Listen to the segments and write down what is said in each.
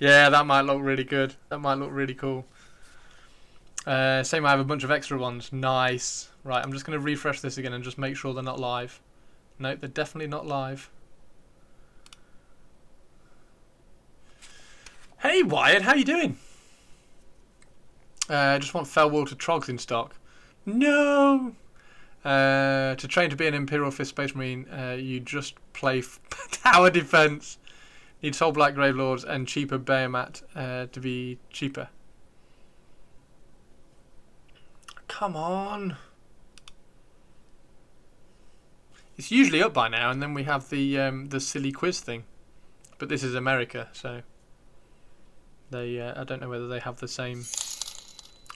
Yeah, that might look really good. That might look really cool. Same, I have a bunch of extra ones. Nice. Right, I'm just going to refresh this again and just make sure they're not live. No, they're definitely not live. Hey Wyatt, how you doing? I just want Fellwater Trogs in stock. No! To train to be an Imperial 5th Space Marine, you just play tower defense. Need Soul Black Gravelords and cheaper Behemat to be cheaper. Come on. It's usually up by now, and then we have the silly quiz thing. But this is America, so they I don't know whether they have the same.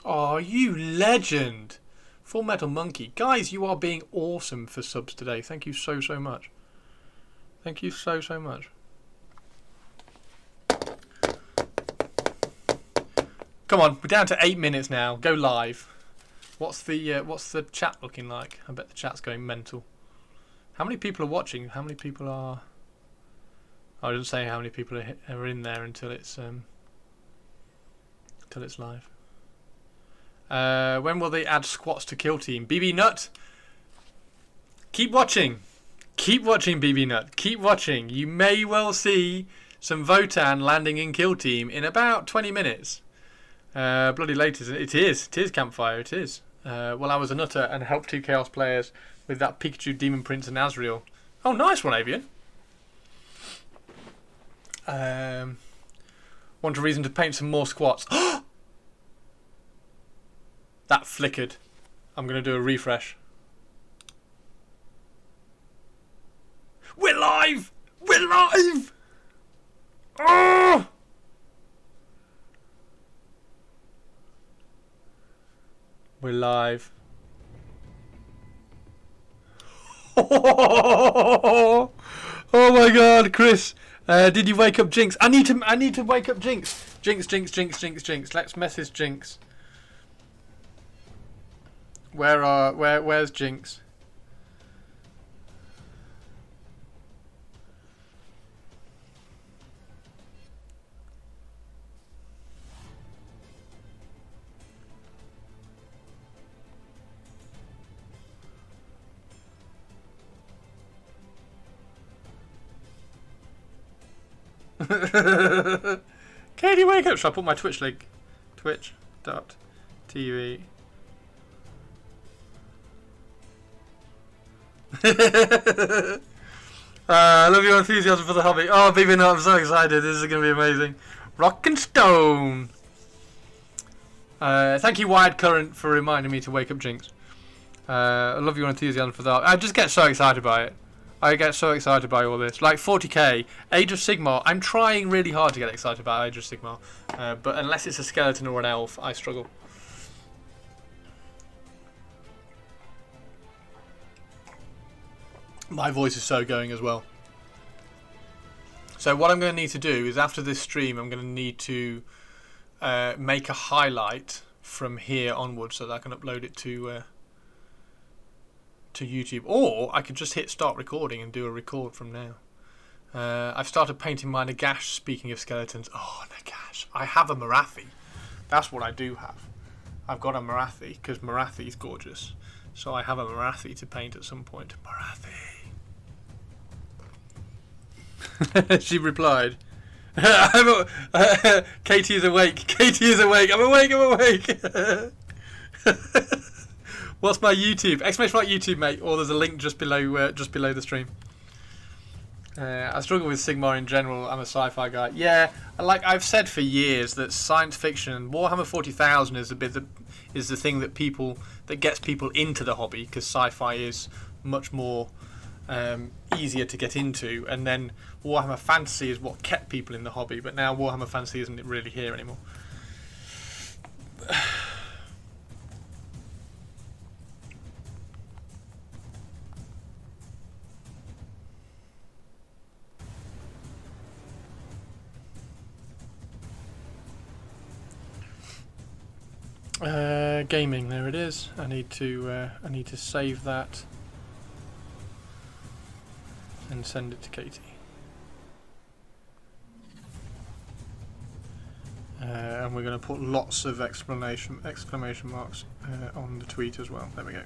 Oh, you legend! Full Metal Monkey. Guys, you are being awesome for subs today. Thank you so much. Thank you so much. Come on, we're down to 8 minutes now. Go live. What's the chat looking like? I bet the chat's going mental. How many people are watching? How many people are? I didn't say how many people are in there until it's live. When will they add squats to Kill Team? BB Nut. Keep watching. Keep watching, BB Nut. Keep watching. You may well see some Votan landing in Kill Team in about 20 minutes. Bloody late, isn't it? It is. It is Campfire. It is. Well, I was a nutter and helped 2 Chaos players with that Pikachu, Demon Prince, and Azrael. Oh, nice one, Avian. Want a reason to paint some more squats. That flickered. I'm going to do a refresh. We're live! We're live! Oh! We're live. Oh my God, Chris! Did you wake up Jinx? I need to wake up Jinx. Jinx. Let's message Jinx. Where's Jinx? Katie, wake up! Shall I put my Twitch link? Twitch.tv. I love your enthusiasm for the hobby. Oh, baby, no, I'm so excited. This is going to be amazing. Rock and Stone. Thank you, Wired Current, for reminding me to wake up Jinx. I love your enthusiasm for that. I just get so excited by it. I get so excited by all this. Like 40k, Age of Sigmar. I'm trying really hard to get excited about Age of Sigmar. But unless it's a skeleton or an elf, I struggle. My voice is so going as well. So what I'm going to need to do is after this stream, I'm going to need to make a highlight from here onwards so that I can upload it to YouTube. Or I could just hit start recording and do a record from now. I've started painting my Nagash, speaking of skeletons. Oh, Nagash. I have a Marathi. That's what I do have. I've got a Marathi because Marathi is gorgeous. So I have a Marathi to paint at some point. Marathi. She replied, Katie is awake. Katie is awake. I'm awake. I'm awake. What's my YouTube? Exclamation mark YouTube, mate. Or there's a link just below the stream. I struggle with Sigmar in general. I'm a sci-fi guy. Yeah, like I've said for years that science fiction, Warhammer 40,000 is the thing that gets people into the hobby because sci-fi is much more easier to get into, and then Warhammer Fantasy is what kept people in the hobby. But now Warhammer Fantasy isn't really here anymore. Gaming, there it is. I need to save that and send it to Katie. And we're going to put lots of exclamation marks on the tweet as well. There we go.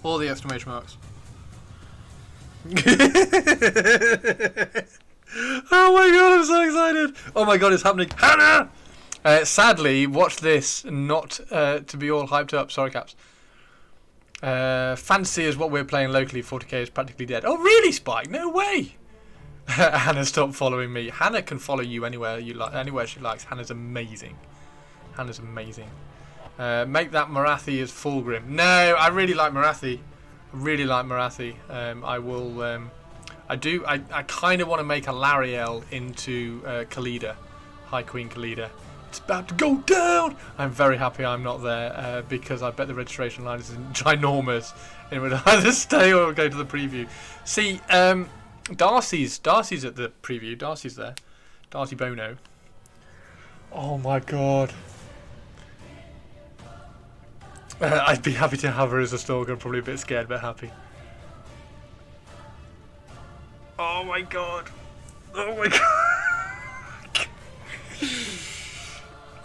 All the exclamation marks. Oh my god, I'm so excited! Oh my god, it's happening. Hannah! Sadly, watch this, not to be all hyped up. Sorry, Caps. Fantasy is what we're playing locally. 40k is practically dead. Oh really, Spike? No way! Hannah, stop following me. Hannah can follow you anywhere you like, anywhere she likes. Hannah's amazing. Hannah's amazing. Make that Marathi as Fulgrim. No, I really like Marathi. I really like Marathi. I will. I do. I kind of want to make a Lariel into Khalida, High Queen Khalida. It's about to go down. I'm very happy I'm not there because I bet the registration line is ginormous. It would either stay or go to the preview. See. Darcy's at the preview. Darcy's there. Darcy Bono. Oh my god. I'd be happy to have her as a stalker. Probably a bit scared, but happy. Oh my god. Oh my god.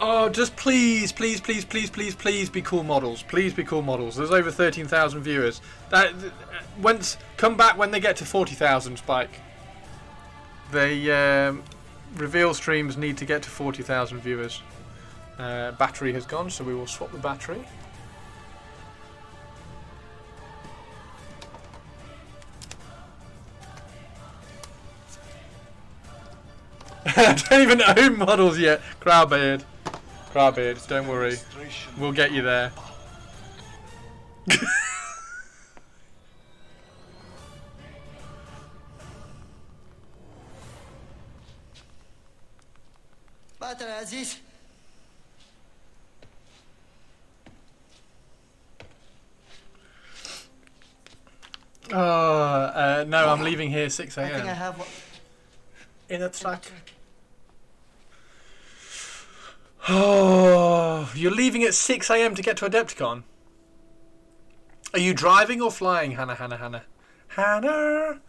Oh, just please be cool models. Please be cool models. There's over 13,000 viewers. Come back when they get to 40,000, Spike. They reveal streams need to get to 40,000 viewers. Battery has gone, so we will swap the battery. I don't even own models yet. Crowbeard, don't worry. We'll get you there. No, I'm leaving here 6 a.m. I think I have one. In a track. Oh, you're leaving at 6 a.m. to get to Adepticon. Are you driving or flying, Hannah? Hannah!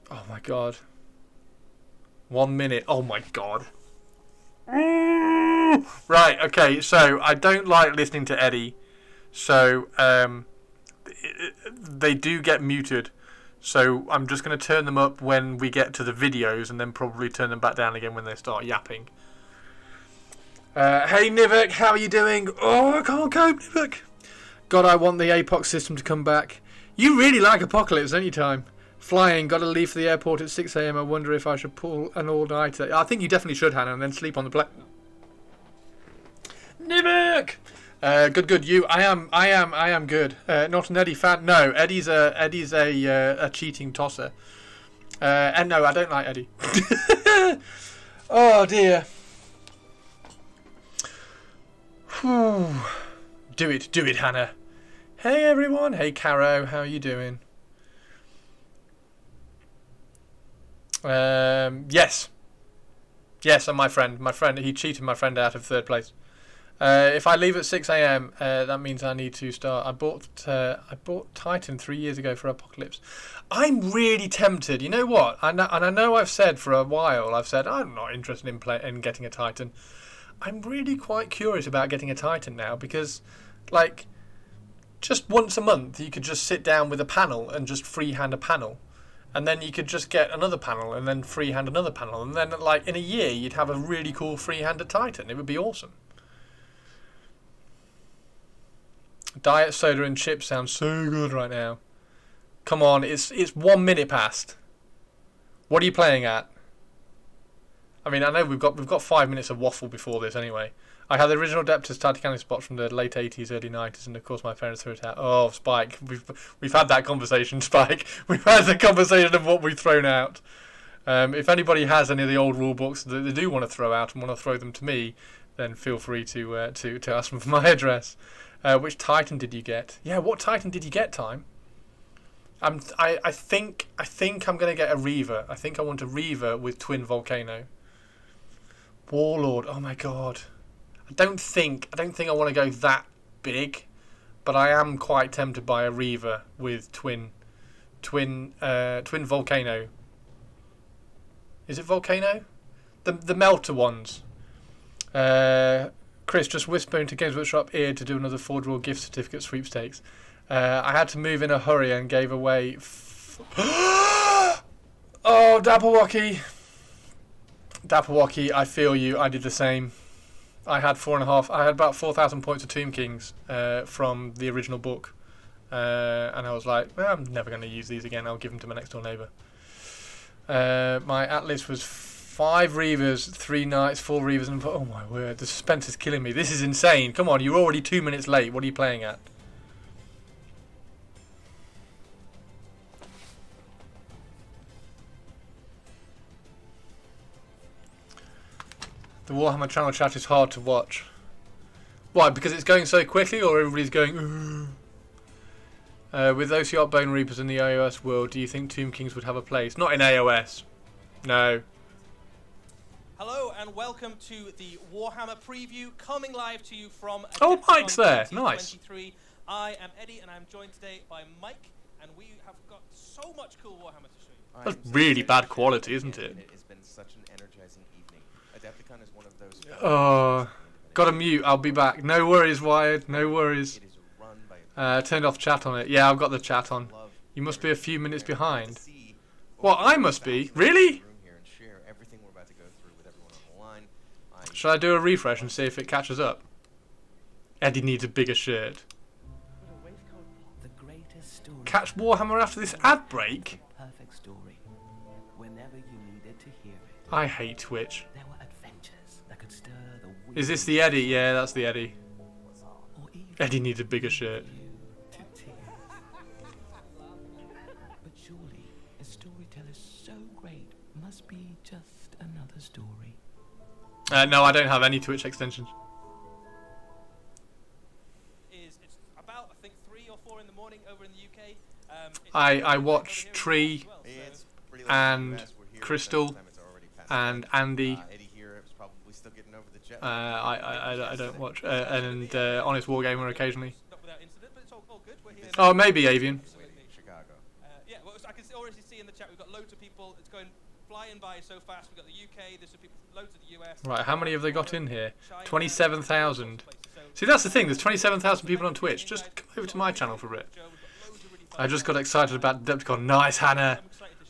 Oh my god. 1 minute. Oh my god. Right, okay, so I don't like listening to Eddie. So, they do get muted. So I'm just going to turn them up when we get to the videos and then probably turn them back down again when they start yapping. Hey Nivek, how are you doing? Oh, I can't cope, Nivek. God, I want the APOC system to come back. You really like Apocalypse, don't you, Time? Flying, got to leave for the airport at 6 a.m. I wonder if I should pull an all-nighter. I think you definitely should, Hannah, and then sleep on the plane. Nivek! Good. You, I am good. Not an Eddie fan. No, Eddie's a cheating tosser. And no, I don't like Eddie. Oh dear. Whew. Do it, Hannah. Hey everyone. Hey Caro, how are you doing? Yes, and my friend, he cheated my friend out of 3rd place. If I leave at 6 a.m, that means I need to start. I bought Titan 3 years ago for Apocalypse. I'm really tempted. You know what? I know I've said for a while. I've said I'm not interested in getting a Titan. I'm really quite curious about getting a Titan now because, like, just once a month you could just sit down with a panel and just freehand a panel. And then you could just get another panel and then freehand another panel. And then, like, in a year, you'd have a really cool freehanded Titan. It would be awesome. Diet soda and chips sounds so good right now. Come on, it's 1 minute past. What are you playing at? I mean, I know we've got 5 minutes of waffle before this anyway. I had the original Adeptus Titanic spot from the late 80s, early 90s, and of course my parents threw it out. Oh, Spike, we've had that conversation, Spike. We've had the conversation of what we've thrown out. If anybody has any of the old rule books that they do want to throw out and want to throw them to me, then feel free to ask them for my address. Which Titan did you get? Yeah, what Titan did you get, Time? I think I'm going to get a Reaver. I think I want a Reaver with twin Volcano. Warlord. Oh my god. I don't think I want to go that big, but I am quite tempted by a Reaver with twin Volcano. Is it Volcano? The melter ones. Chris, just whispering to Games Workshop ear to do another Forge World gift certificate sweepstakes. I had to move in a hurry and gave away... oh, Dapperwocky. Dapperwocky, I feel you. I did the same. I had 4.5. I had about 4,000 points of Tomb Kings from the original book. And I was like, well, I'm never going to use these again. I'll give them to my next door neighbour. My Atlas was 5 Reavers, 3 Knights, 4 Reavers, and... oh my word, the suspense is killing me. This is insane. Come on, you're already 2 minutes late. What are you playing at? The Warhammer channel chat is hard to watch. Why? Because it's going so quickly, or everybody's going... with OCR Bone Reapers in the iOS world, do you think Tomb Kings would have a place? Not in AOS. No. Hello and welcome to the Warhammer preview, coming live to you from Adepticon oh, Mike's there. Nice. I am Eddie and I'm joined today by Mike, and we have got so much cool Warhammer to show you. That's really bad quality, isn't it? It has been such an energizing evening. Adepticon is one of those... oh, gotta mute. I'll be back. No worries, Wired. No worries. Turned off chat on it. Yeah, I've got the chat on. You must be a few minutes behind. Well, I must be. Really? Should I do a refresh and see if it catches up? Eddie needs a bigger shirt. Catch Warhammer after this ad break? I hate Twitch. Is this the Eddie? Yeah, that's the Eddie. Eddie needs a bigger shirt. But surely a storyteller so great must be just another story. No, I don't have any Twitch extensions. It's about, I think, 3 or 4 in the morning over in the UK. I watch Tree and Crystal and Andy. I don't watch and Honest Wargamer occasionally. Oh, maybe Avian. Yeah, well, I can already see in the chat we've got loads of people. It's going flying by so fast. We've got the UK. There's some people, loads of the US. Right, how many have they got in here? 27,000. See, that's the thing. There's 27,000 people on Twitch. Just come over to my channel for a bit. I just got excited about Adepticon. Nice, Hannah.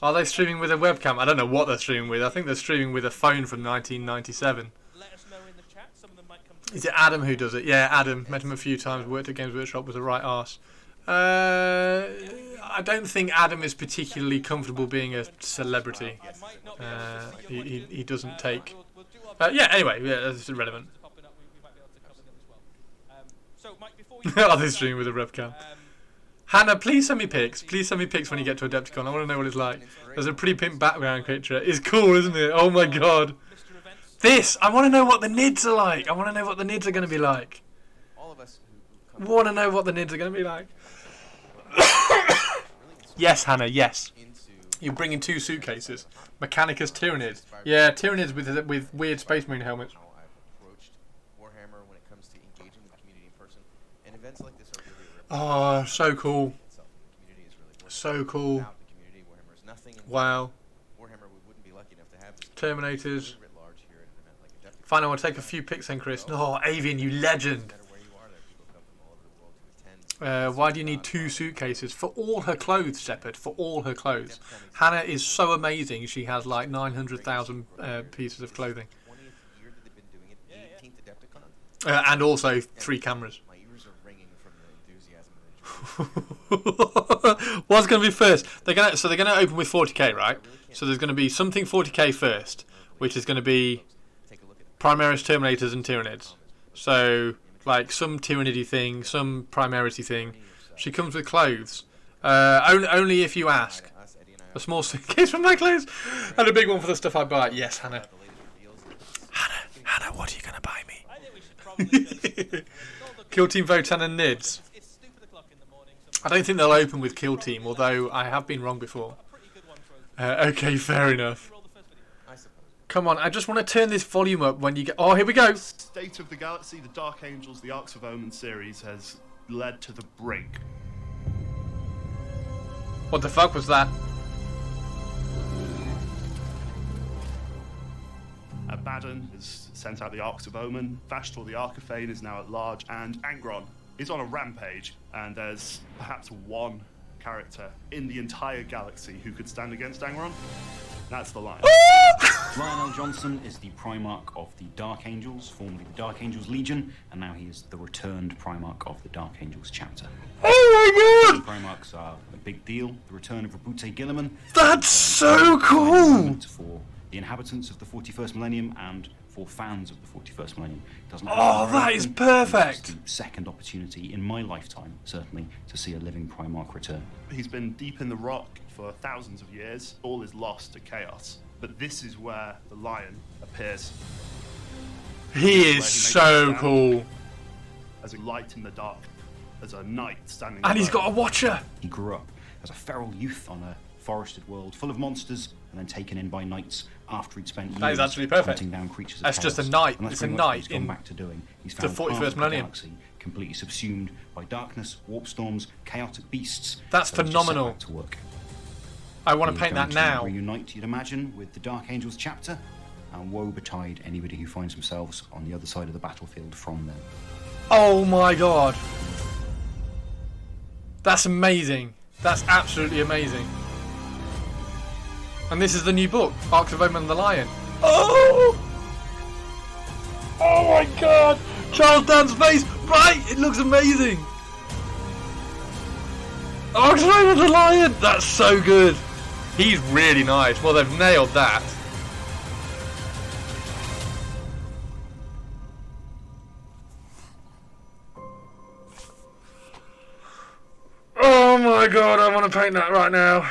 Are they streaming with a webcam? I don't know what they're streaming with. I think they're streaming with a phone from 1997. Is it Adam who does it? Yeah, Adam. Met him a few times. Worked at Games Workshop. Was a right arse. I don't think Adam is particularly comfortable being a celebrity. He doesn't take... yeah, anyway, yeah, that's irrelevant. Are they streaming with a webcam? Hannah, please send me pics. Please send me pics when you get to Adepticon. I want to know what it's like. There's a pretty pimp background picture. It's cool, isn't it? Oh my god. This! I want to know what the nids are like. I want to know what the nids are going to be like. I want to know what the nids are going to be like. Yes, Hannah, yes. You're bringing 2 suitcases. Mechanicus Tyranids. Yeah, Tyranids with weird Space Marine helmets. Oh, so cool. So cool. Wow. Terminators. Fine, I will take a few pics then, Chris. Oh, Avian, you legend. Why do you need 2 suitcases? For all her clothes, Shepard. For all her clothes. Hannah is so amazing. She has like 900,000 pieces of clothing. And also 3 cameras. What's going to be first? They're going to open with 40k, right? So there's going to be something 40k first, which is going to be Primaris, Terminators, and Tyranids. So, like, some Tyranidy thing, some Primarity thing. She comes with clothes. Only if you ask. A small suitcase for my clothes, and a big one for the stuff I buy. Yes, Hannah. Hannah, what are you going to buy me? Kill Team Votan and Nids. I don't think they'll open with Kill Team, although I have been wrong before. Okay, fair enough. Come on, I just want to turn this volume up when you get... Oh, here we go. State of the Galaxy, the Dark Angels, the Arcs of Omen series has led to the break. What the fuck was that? Abaddon has sent out the Arcs of Omen, Vashtor the Archifane is now at large, and Angron is on a rampage, and there's perhaps one character in the entire galaxy who could stand against Angron. That's the Lion. Lionel Johnson is the Primarch of the Dark Angels, formerly the Dark Angels Legion, and now he is the returned Primarch of the Dark Angels chapter. Oh my god! Primarchs are a big deal. The return of Rabute Gilliman. That's so cool! For the inhabitants of the 41st millennium and for fans of the 41st millennium. It doesn't Oh, that is perfect! It's the second opportunity in my lifetime, certainly, to see a living Primarch return. He's been deep in the rock for thousands of years. All is lost to chaos. But this is where the Lion appears. He is so cool. As a light in the dark, as a knight standing And he's alone. got a watcher. He grew up as a feral youth on a forested world full of monsters, and then taken in by knights after he'd spent years That is actually perfect. hunting down creatures of That's chaos. just a knight. And that's It's a pretty much what knight he's gone in back to doing. He's the found 41st half of the millennium. galaxy completely subsumed by darkness, warp storms, chaotic beasts. That's So he's just set phenomenal. back to work. I want He's to paint going that now. Reunite, you'd imagine, with the Dark Angels chapter, and woe betide anybody who finds themselves on the other side of the battlefield from them. Oh my god. That's amazing. That's absolutely amazing. And this is the new book, Arcs of Omen and the Lion. Oh! Oh my god! Charles Dan's face! Right! It looks amazing! Arcs of Omen and the Lion! That's so good! He's really nice. Well, they've nailed that. Oh my god, I want to paint that right now.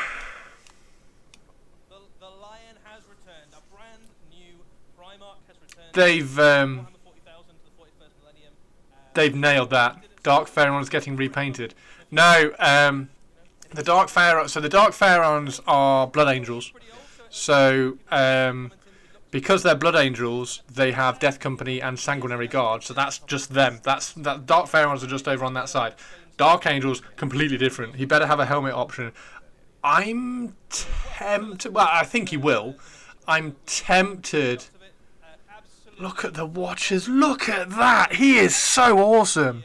The Lion has returned. A brand new Primarch has returned. They've Warhammer 40,000 to the 41st millennium. they've nailed that. Dark Pharaons getting repainted. No, the Dark Pharaoh. So the Dark Pharaons are Blood Angels. So because they're Blood Angels, they have Death Company and Sanguinary Guard. So that's just them. That Dark Pharaons are just over on that side. Dark Angels, completely different. He better have a helmet option. I'm tempted. Well, I think he will. I'm tempted. Look at the watches. Look at that. He is so awesome.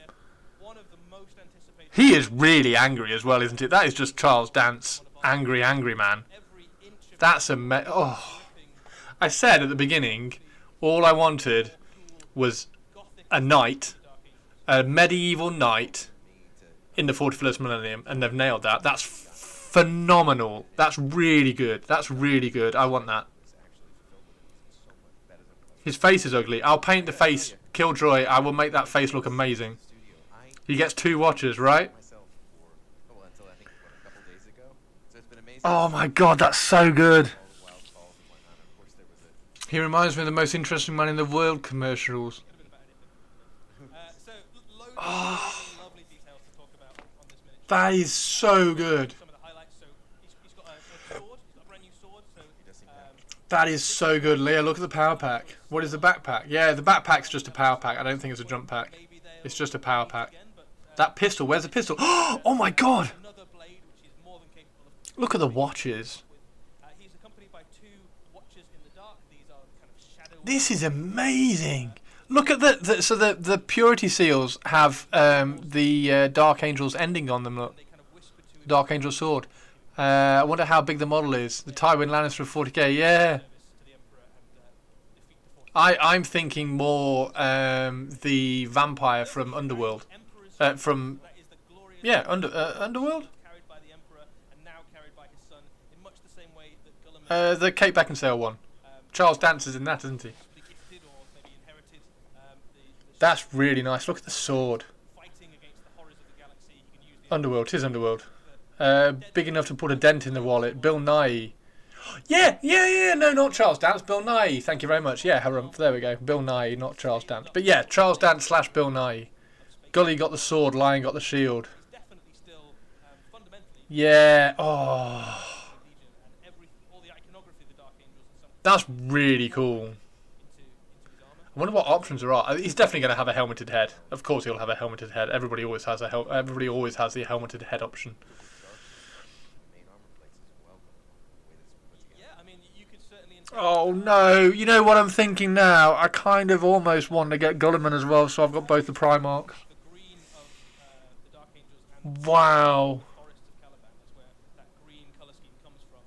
One of the most anticipated. He is really angry as well, isn't it? That is just Charles Dance, angry, angry man. Every inch of That's oh. I said at the beginning, all I wanted was a knight, a medieval knight in the 41st millennium, and they've nailed that. That's phenomenal. That's really good. That's really good. I want that. His face is ugly. I'll paint the face. Killjoy, I will make that face look amazing. He gets 2 watches, right? Myself for, well, until I think a couple days ago. So it's been amazing. Oh my god, that's so good. All the wild calls and whatnot. Of course, there was a He reminds me of the most interesting man in the world commercials. So, loads of lovely details to talk about on this miniature. That is so good. Some of the highlights. So, he's got a sword. He's got a brand new sword. So, That is so good, Leah. Look at the power pack. What is the backpack? Yeah, the backpack's just a power pack. I don't think it's a jump pack. maybe they'll It's just a power pack. again, but That pistol, where's the pistol? Oh my god! another blade which is more than capable of. Look at the watches. He's accompanied by 2 watchers in the dark. These are kind of shadow. This is amazing. Look at the purity seals have the Dark Angel's ending on them. Look, They kind of whisper to Dark Angel sword. I wonder how big the model is. The Tywin Lannister of 40k. Yeah. to the Emperor and defeat the 40. I'm thinking more the vampire from Underworld. Emperor's From that is the glorious yeah, Underworld. carried by the Emperor and now carried by his son in much the same way that Guilliman The Kate Beckinsale one. Charles Dance is in that, isn't he? possibly gifted or maybe inherited the That's really nice. Look at the sword. fighting against the horrors of the galaxy. He can use the Underworld. 'Tis Underworld. Big enough to put a dent in the wallet. Bill Nye. Yeah. No, not Charles Dance. Bill Nye. Thank you very much. Yeah, there we go. Bill Nye, not Charles Dance. But yeah, Charles Dance / Bill Nye. Gully got the sword. Lion got the shield. definitely still fundamentally Yeah. Oh, Legion and all the iconography of the Dark Angels and some that's really cool. into his armor. I wonder what options there are. He's definitely going to have a helmeted head. Of course, he'll have a helmeted head. Everybody always has Everybody always has the helmeted head option. main armor plates as well. The way that it's put together. Yeah, I mean you could certainly Oh no, you know what I'm thinking now? I kind of almost want to get Gulliman as well, so I've got both the Primarchs. The green of the Dark Angels and Wow. the Forests of Caliban. That's where that green colour scheme comes from.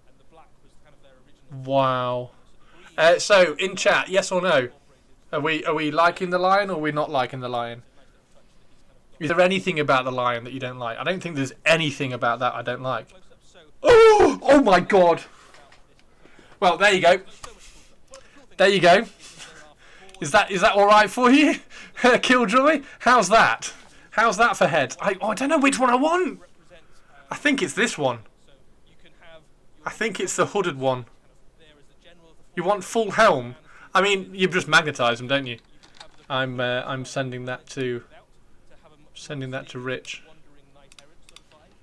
And the black was kind of their original. Wow. So the green So in chat, yes or no? Are we liking the lion or are we not liking the lion? Is there anything about the lion that you don't like? I don't think there's anything about that I don't like. close up. So Oh, oh my god. Well, there you go. There you go. Is that all right for you, Killjoy? How's that? How's that for head? I don't know which one I want. I think it's this one. so you can have I think it's the hooded one. there as the general of the You want full helm? I mean, you just magnetise them, don't you? I'm sending that to Rich. wandering knight errant sort of vibe.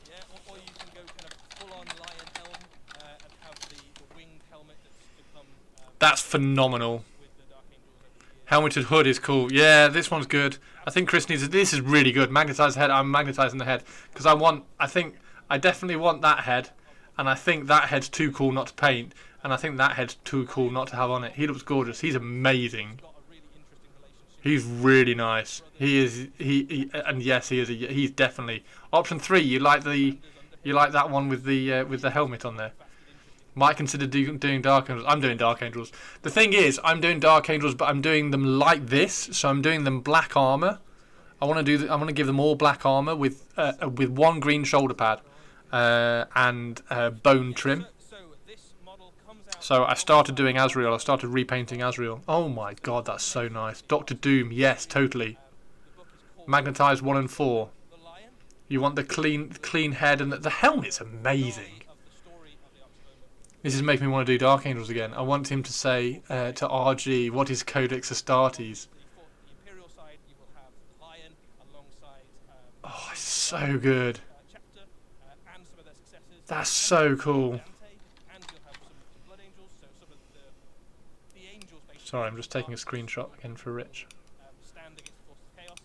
Yeah, or you can go kind of full on lion helm and have the winged helmet that's become That's phenomenal. with the Dark Angels over the years. Helmeted hood is cool. Yeah, this one's good. I think Chris needs. This is really good. Magnetise the head. I'm magnetising the head because I definitely want that head, and I think that head's too cool not to paint, and I think that head's too cool not to have on it. He looks gorgeous. He's amazing. Got a really interesting relationship. He's really nice. He is. And yes, he is. He's definitely option 3. You like that one with the helmet on there. Might consider doing Dark Angels. I'm doing Dark Angels. The thing is, I'm doing Dark Angels, but I'm doing them like this. So I'm doing them black armor. I want to give them all black armor with one green shoulder pad and bone trim. So this model comes out So I started doing Azrael. I started repainting Azrael. Oh my god, that's so nice. Doctor Doom, yes, totally. Magnetized 1 and 4. the lion You want the clean head, and the helmet's amazing. of the story of the Oxbowman. This is making me want to do Dark Angels again. I want him to say to RG, what is Codex Astartes? The Imperial side, you will have the lion alongside Oh, it's so good. chapter and some of their successors. That's so cool. Dante, and you'll have some Blood Angels, so some of the angels basically Sorry, I'm just taking a screenshot again for Rich. stand against the forces of chaos.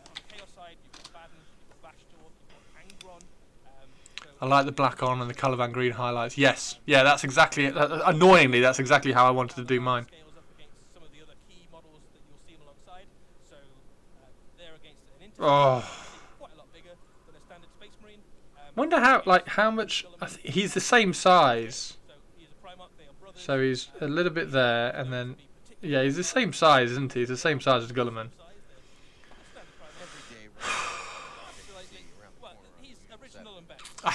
On the chaos side, you've got Baden, you've got Vashtor, you've got Angron. I like the black on and the Caliban green highlights. Yes, yeah, that's exactly it. Annoyingly, that's exactly how I wanted to do mine. Scales up against some of the other key models that you'll see them alongside. So they're against an Interceptor, Oh, quite a lot bigger than a standard Space Marine. wonder how much. He's the same size, So he's a Primarch, they are brothers. so he's a little bit there, and then yeah, he's the same size, isn't he? He's the same size as Gulliman. Well, he's original and best. I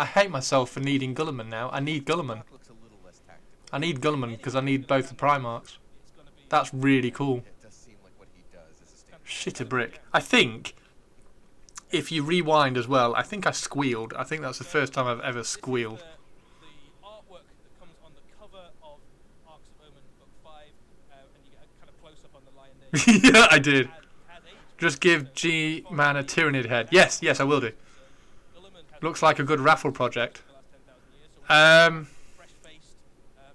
hate myself for needing Gulliman now. I need Gulliman. Looks a little less tactical. I need Gulliman because I need both the Primarchs. That's really cool. It does seem like what he does is a standard. Shit a brick. I think if you rewind as well, I think I squealed. I think that's the first time I've ever squealed. The artwork that comes on the cover of Arcs of Omen Book 5, and you get a kind of close up on the lion there. Yeah, I did. Has aged. Just give G-Man a Tyrannid head. Yes, I will do. Gulliman has Looks like a good raffle project. the last 10,000 years. So fresh-faced,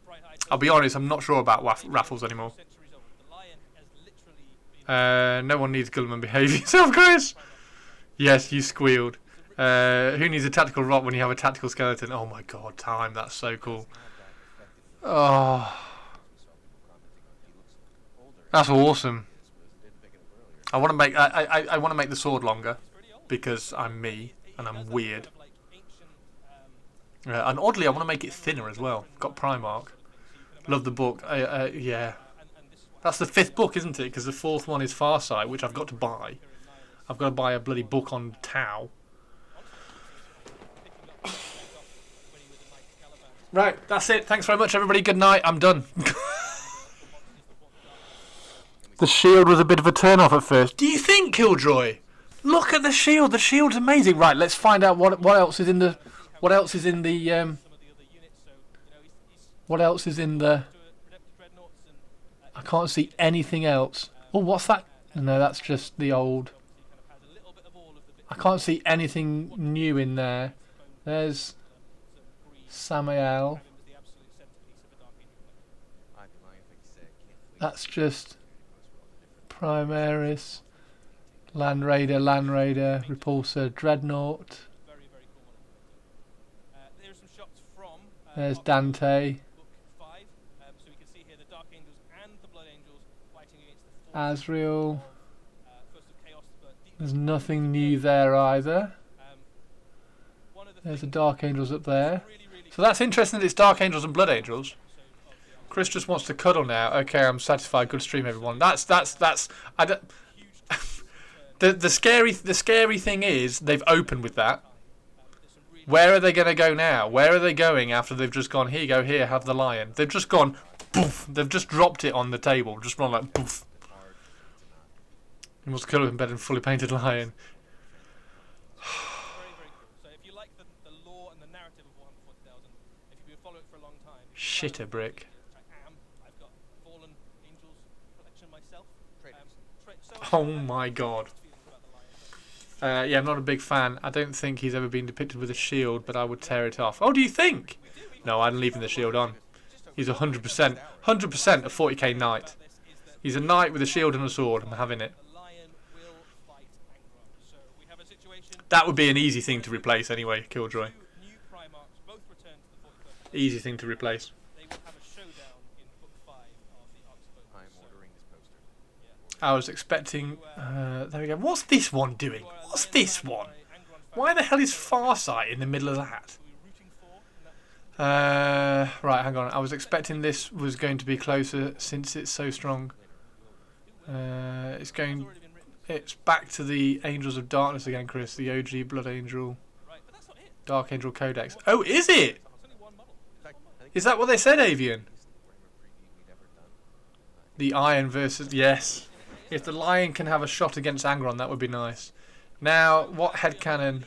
bright-eyed. I'll be honest, I'm not sure about raffles anymore. Centuries old. The lion has literally been No one needs Gulliman. Behave yourself, Chris. Yes, you squealed. Who needs a tactical rot when you have a tactical skeleton? Oh my god, time. That's so cool. Oh, that's awesome. I want to make I want to make the sword longer because I'm me and I'm weird. like ancient. And oddly, I want to make it thinner as well. Got Primarch. Love the book. Yeah. That's the 5th book, isn't it? Because the 4th one is Farsight, which I've got to buy. I've got to buy a bloody book on Tau. Right, that's it. Thanks very much, everybody. Good night. I'm done. The shield was a bit of a turn-off at first. Do you think, Killjoy? Look at the shield. The shield's amazing. Right, let's find out what else is in the what else is in the what else is in the. I can't see anything else. Oh, what's that? No, that's just the old. I can't see anything new in there. There's Samael. That's just Primaris, Land Raider, Repulsor, Dreadnought. Very, very cool one. There are some shots from There's Dante. Book 5. So we can see here the Dark Angels and the Blood Angels fighting against the forces Asriel. of, first of Chaos, but There's nothing new there either. one of the There's the things Dark Angels up there. really, really So that's interesting that it's Dark Angels and Blood Angels. Chris just wants to cuddle now. Okay, I'm satisfied. Good stream, everyone. That's. I don't. the scary thing is they've opened with that. Where are they going to go now? Where are they going after they've just gone? Here you go. Here, have the lion. They've just gone. Poof. They've just dropped it on the table. Just gone like poof. He wants to cuddle in bed and fully painted lion. very, very cool. So if you like the lore and the narrative of Warhammer 40,000, if you've been following it for a long time, Shit a brick. which I am, I've got Fallen Angels collection myself. Oh my god. Yeah, I'm not a big fan. I don't think he's ever been depicted with a shield, but I would tear it off. Oh, do you think? No, I'm leaving the shield on. He's 100%. 100% a 40k knight. He's a knight with a shield and a sword. I'm having it. That would be an easy thing to replace anyway, Killjoy. Easy thing to replace. I was expecting... there we go. What's this one doing? What's this one? Why the hell is Farsight in the middle of that? Right, hang on. I was expecting this was going to be closer since it's so strong. It's back to the Angels of Darkness again, Chris. The OG Blood Angel. Dark Angel Codex. Oh, is it? Is that what they said, Avian? The Iron versus... Yes. If the Lion can have a shot against Angron, that would be nice. Now, what headcanon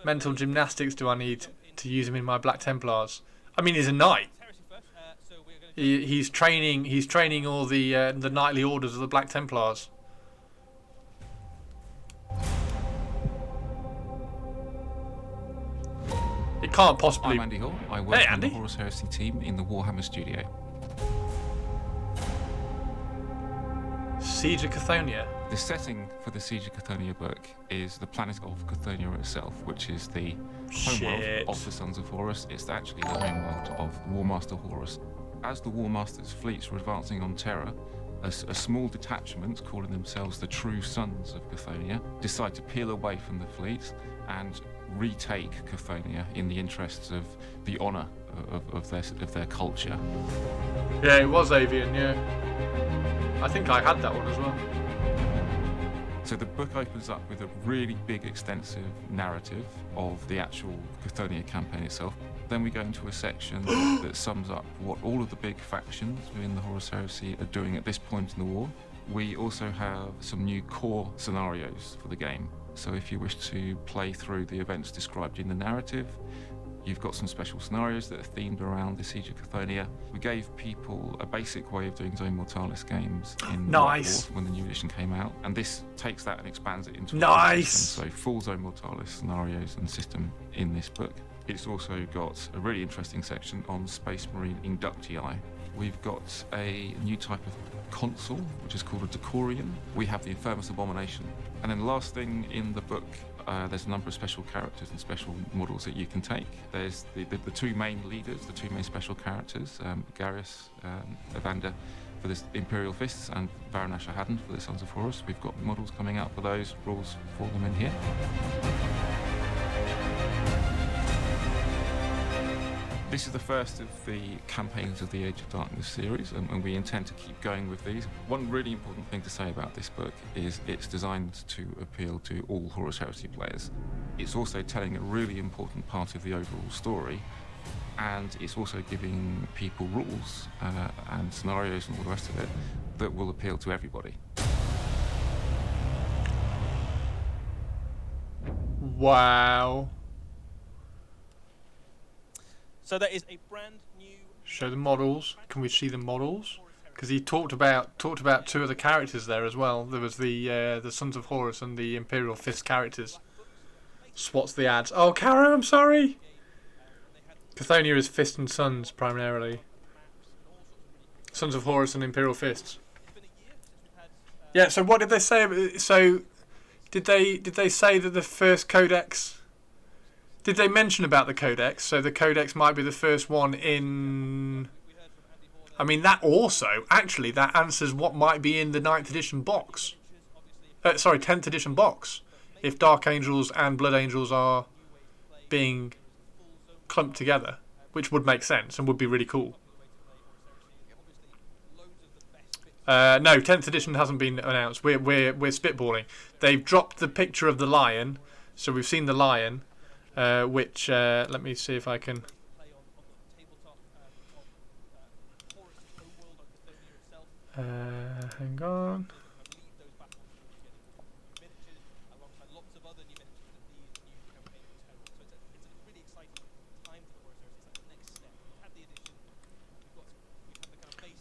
mental gymnastics do I need to use him in my Black Templars? I mean, he's a knight. He's training all the knightly orders of the Black Templars. It can't possibly... I'm Andy Hall. I work Hey, on Andy. the Horus Heresy team in the Warhammer studio. Siege of Cthonia. The setting for the Siege of Cthonia book is the planet of Cthonia itself, which is the homeworld Shit. of the Sons of Horus. It's actually the homeworld of Warmaster Horus. As the Warmaster's fleets were advancing on Terra, a small detachment, calling themselves the True Sons of Cthonia, decide to peel away from the fleet and retake Cthonia in the interests of the honour of their culture. Yeah, it was Avian, yeah. I think I had that one as well. So the book opens up with a really big, extensive narrative of the actual Cthonia campaign itself. Then we go into a section that sums up what all of the big factions within the Horus Heresy are doing at this point in the war. We also have some new core scenarios for the game. So if you wish to play through the events described in the narrative, you've got some special scenarios that are themed around the Siege of Cthonia. We gave people a basic way of doing Zone Mortalis games in Nice. White Dwarf when the new edition came out, and this takes that and expands it into a Nice. system. So full Zone Mortalis scenarios and system in this book. It's also got a really interesting section on Space Marine inductii. We've got a new type of consul, which is called a Decorian. We have the Infernus Abomination. And then the last thing in the book, there's a number of special characters and special models that you can take. There's the two main leaders, the two main special characters, Garrus, Evander for the Imperial Fists and Varanash Haddon for the Sons of Horus. We've got models coming out for those, rules for them in here. This is the first of the campaigns of the Age of Darkness series, and we intend to keep going with these. One really important thing to say about this book is it's designed to appeal to all Horus Heresy players. It's also telling a really important part of the overall story, and it's also giving people rules and scenarios and all the rest of it that will appeal to everybody. Wow. So that is a brand new. Show the models. Can we see the models? Because he talked about two of the characters there as well. There was the Sons of Horus and the Imperial Fist characters. Swats the ads. Oh, Caro, I'm sorry. Cthonia is Fist and Sons primarily. Sons of Horus and Imperial Fists. Yeah. So what did they say? So did they say that the first codex? Did they mention about the codex? So the codex might be the first one in... I mean, that also, actually, that answers what might be in the 9th edition box. Sorry, 10th edition box. If Dark Angels and Blood Angels are being clumped together, which would make sense and would be really cool. No, 10th edition hasn't been announced. We're spitballing. They've dropped the picture of the lion, so we've seen the lion, which let me see if I can. Hang on.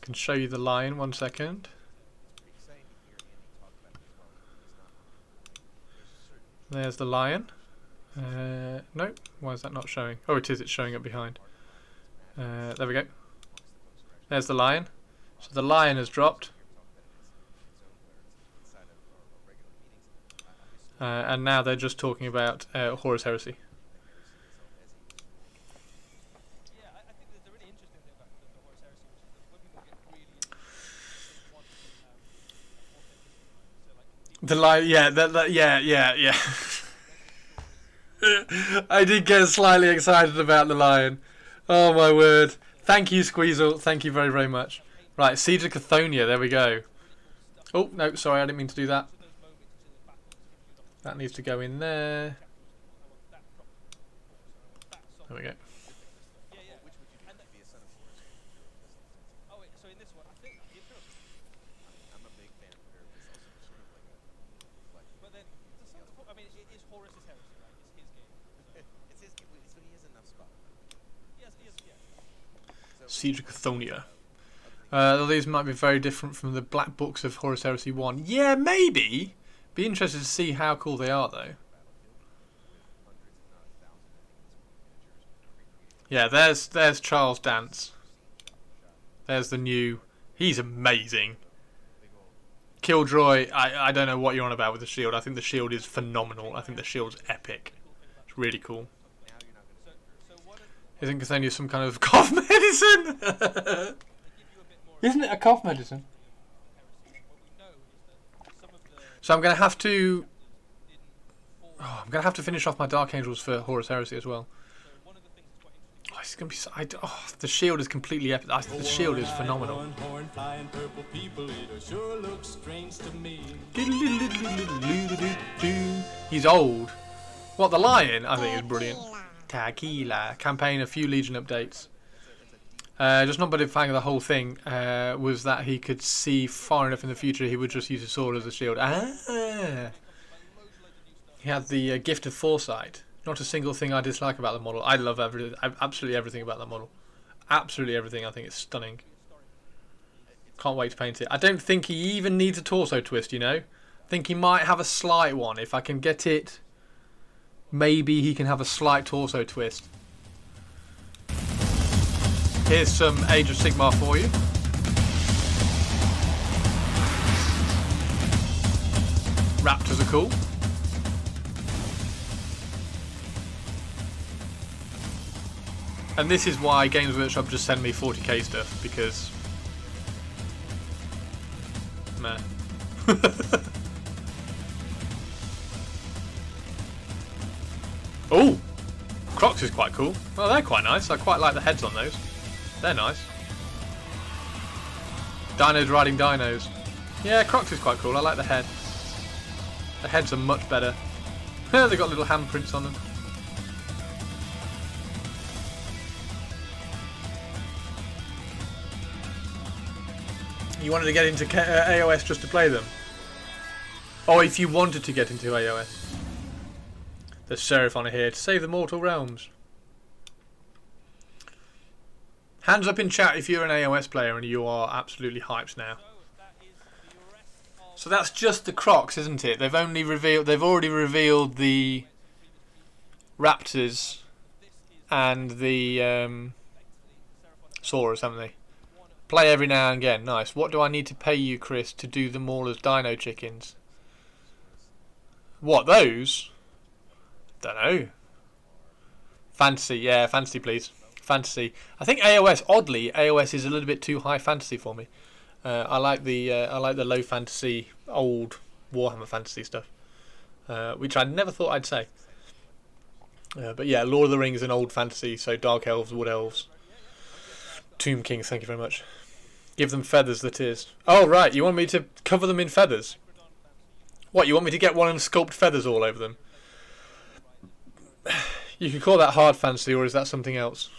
Can show you the lion. 1 second. There's the lion. No, why is that not showing? Oh, it is. It's showing up behind. There we go. There's the lion. So the lion has dropped. And now they're just talking about Horus Heresy. The lion, yeah. I did get slightly excited about the lion. Oh my word! Thank you, Squeezel. Thank you very, very much. Right, Siege of Cthonia. There we go. Oh no, sorry, I didn't mean to do that. That needs to go in there. There we go. Siege of Cthonia. These might be very different from the Black Books of Horus Heresy 1. Yeah, maybe. Be interested to see how cool they are, though. Yeah, there's Charles Dance. There's the new... He's amazing. Killjoy, I don't know what you're on about with the shield. I think the shield is phenomenal. I think the shield's epic. It's really cool. Isn't Cthonia some kind of cough medicine? Isn't it a cough medicine? So I'm gonna have to. Oh, I'm gonna have to finish off my Dark Angels for Horus Heresy as well. Oh, it's gonna be. The shield is completely epic. The shield is phenomenal. He's old. What, the lion? I think is brilliant. Tequila. Campaign, a few Legion updates. Just not modifying the whole thing was that he could see far enough in the future he would just use a sword as a shield. He had the gift of foresight. Not a single thing I dislike about the model. I love absolutely everything about the model. Absolutely everything. I think it's stunning. Can't wait to paint it. I don't think he even needs a torso twist, you know. I think he might have a slight one. If I can get it, maybe he can have a slight torso twist. Here's some Age of Sigmar for you. Raptors are cool. And this is why Games Workshop just send me 40k stuff, because... meh. Oh! Crocs is quite cool. Well, they're quite nice. I quite like the heads on those. They're nice. Dinos riding dinos. Yeah, Crocs is quite cool. I like the head. The heads are much better. They've got little handprints on them. You wanted to get into AOS just to play them? Oh, if you wanted to get into AOS. There's Seraphon here to save the mortal realms. Hands up in chat if you're an AOS player and you are absolutely hyped now. So that's just the Crocs, isn't it? They've already revealed the Raptors and the Saurus, haven't they? Play every now and again. Nice. What do I need to pay you, Chris, to do them all as dino chickens? What, those? Don't know. Fantasy, yeah, fantasy, please. Fantasy. I think AOS. Oddly, AOS is a little bit too high fantasy for me. I like the low fantasy, old Warhammer fantasy stuff, which I never thought I'd say. But yeah, Lord of the Rings and old fantasy, so Dark Elves, Wood Elves, Tomb Kings. Thank you very much. Give them feathers. That is. Oh right, you want me to cover them in feathers? What, you want me to get one and sculpt feathers all over them? You could call that hard fantasy, or is that something else?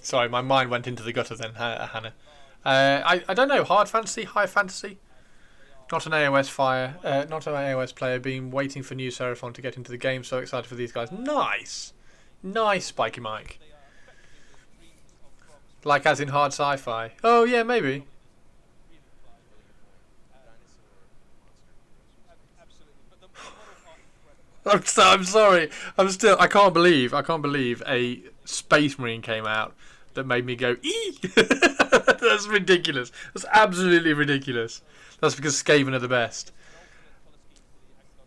Sorry, my mind went into the gutter then, Hannah. I don't know, hard fantasy, high fantasy? Not an AOS player, been waiting for new Seraphon to get into the game, so excited for these guys. Nice! Nice, Spiky Mike. Like as in hard sci-fi. Oh yeah, maybe. I'm sorry. I can't believe a Space Marine came out that made me go ee. That's ridiculous. That's absolutely ridiculous. That's because Skaven are the best.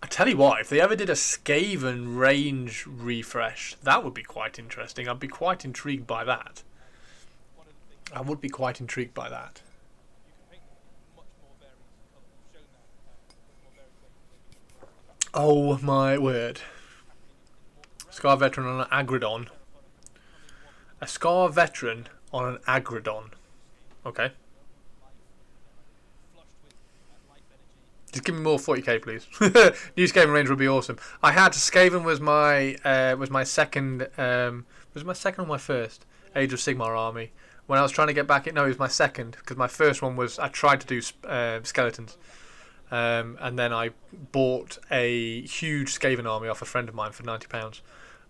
I tell you what, if they ever did a Skaven range refresh, that would be quite interesting. I'd be quite intrigued by that. I would be quite intrigued by that. Oh my word. Scar Veteran on an Agrodon. A Scar Veteran on an Agrodon. Okay. Just give me more 40k, please. New Skaven range would be awesome. I had Skaven was my second or my first Age of Sigmar army. When I was trying to get back, no, it was my second, because my first one was I tried to do skeletons. And then I bought a huge Skaven army off a friend of mine for £90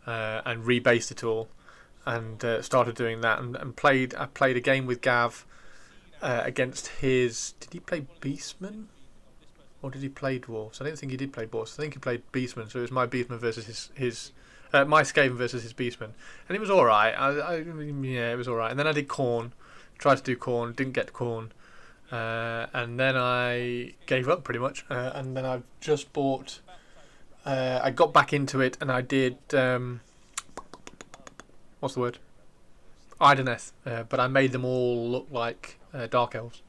and rebased it all and started doing that and I played a game with Gav against his... Did he play Beastman? Or did he play Dwarves? I don't think he did play Dwarves. I think he played Beastman, so it was my Beastman versus his my Skaven versus his Beastman. And it was alright. Yeah, it was alright. And then I did Khorne. Tried to do Khorne, didn't get Khorne. And then I gave up pretty much, and then I've just bought. I got back into it, and I did. What's the word? Idoneth, but I made them all look like Dark Elves.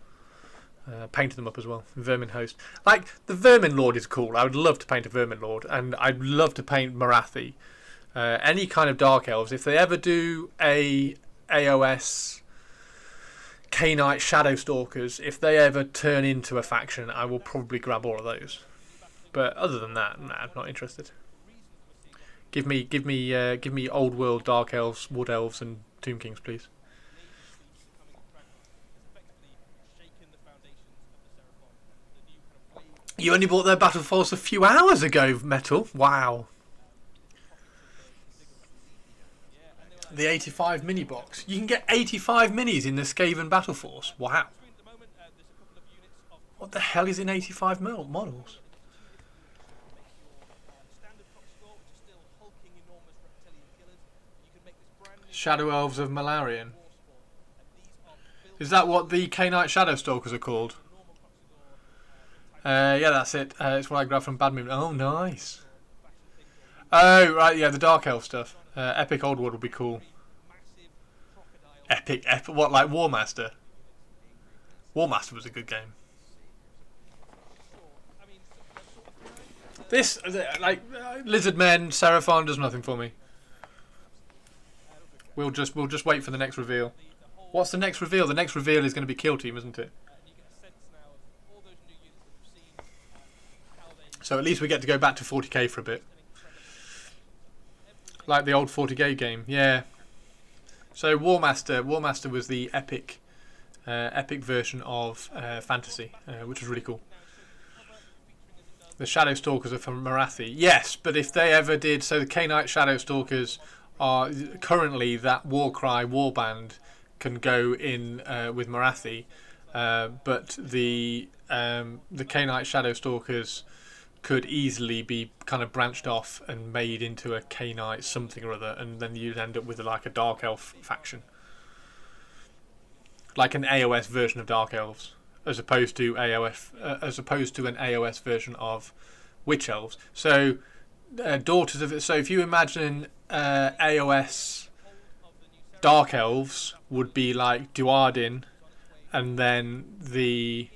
Painted them up as well. Vermin Host, like the Vermin Lord is cool. I would love to paint a Vermin Lord, and I'd love to paint Marathi. Any kind of Dark Elves. If they ever do a AOS. K-Knight Shadow Stalkers, if they ever turn into a faction, I will probably grab all of those. But other than that, nah, I'm not interested. Give me old world Dark Elves, Wood Elves, and Tomb Kings, please. You only bought their Battle Force a few hours ago, Metal. Wow. The 85 mini box. You can get 85 minis in the Skaven Battle Force. Wow. What the hell is in 85 models? Shadow Elves of Malarian. Is that what the K-Knight Shadow Stalkers are called? Yeah, that's it. It's what I grabbed from Badminton. Oh, nice. Oh, right, yeah, the Dark Elf stuff. Epic Old World would be cool. Epic, what, like Warmaster? Warmaster was a good game. This, like, Lizard Men, Seraphon does nothing for me. We'll just wait for the next reveal. What's the next reveal? The next reveal is going to be Kill Team, isn't it? So at least we get to go back to 40k for a bit. Like the old 40k game, yeah. So Warmaster was the epic version of Fantasy, which was really cool. The Shadow Stalkers are from Marathi. Yes, but if they ever did... So the K-Knight Shadow Stalkers are... Currently, that Warcry warband can go in with Marathi. But the K-Knight Shadow Stalkers could easily be kind of branched off and made into a K-Knight something or other, and then you'd end up with like a Dark Elf faction. Like an AOS version of Dark Elves. as opposed to as opposed to an AOS version of Witch Elves. So daughters of it. So if you imagine AOS Dark Elves would be like Duardin, and then the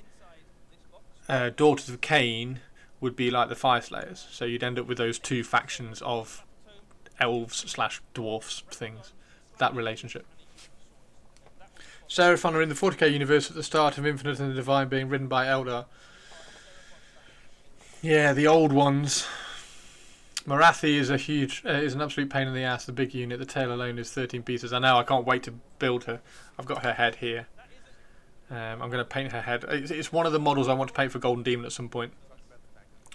daughters of Cain would be like the Fire Slayers. So you'd end up with those two factions of elves / dwarfs things. That relationship. Seraphon are in the 40k universe at the start of Infinite and the Divine, being ridden by Eldar. Yeah, the old ones. Marathi is is an absolute pain in the ass. The big unit, the tail alone is 13 pieces. I know. I can't wait to build her. I've got her head here. I'm going to paint her head. It's one of the models I want to paint for Golden Demon at some point.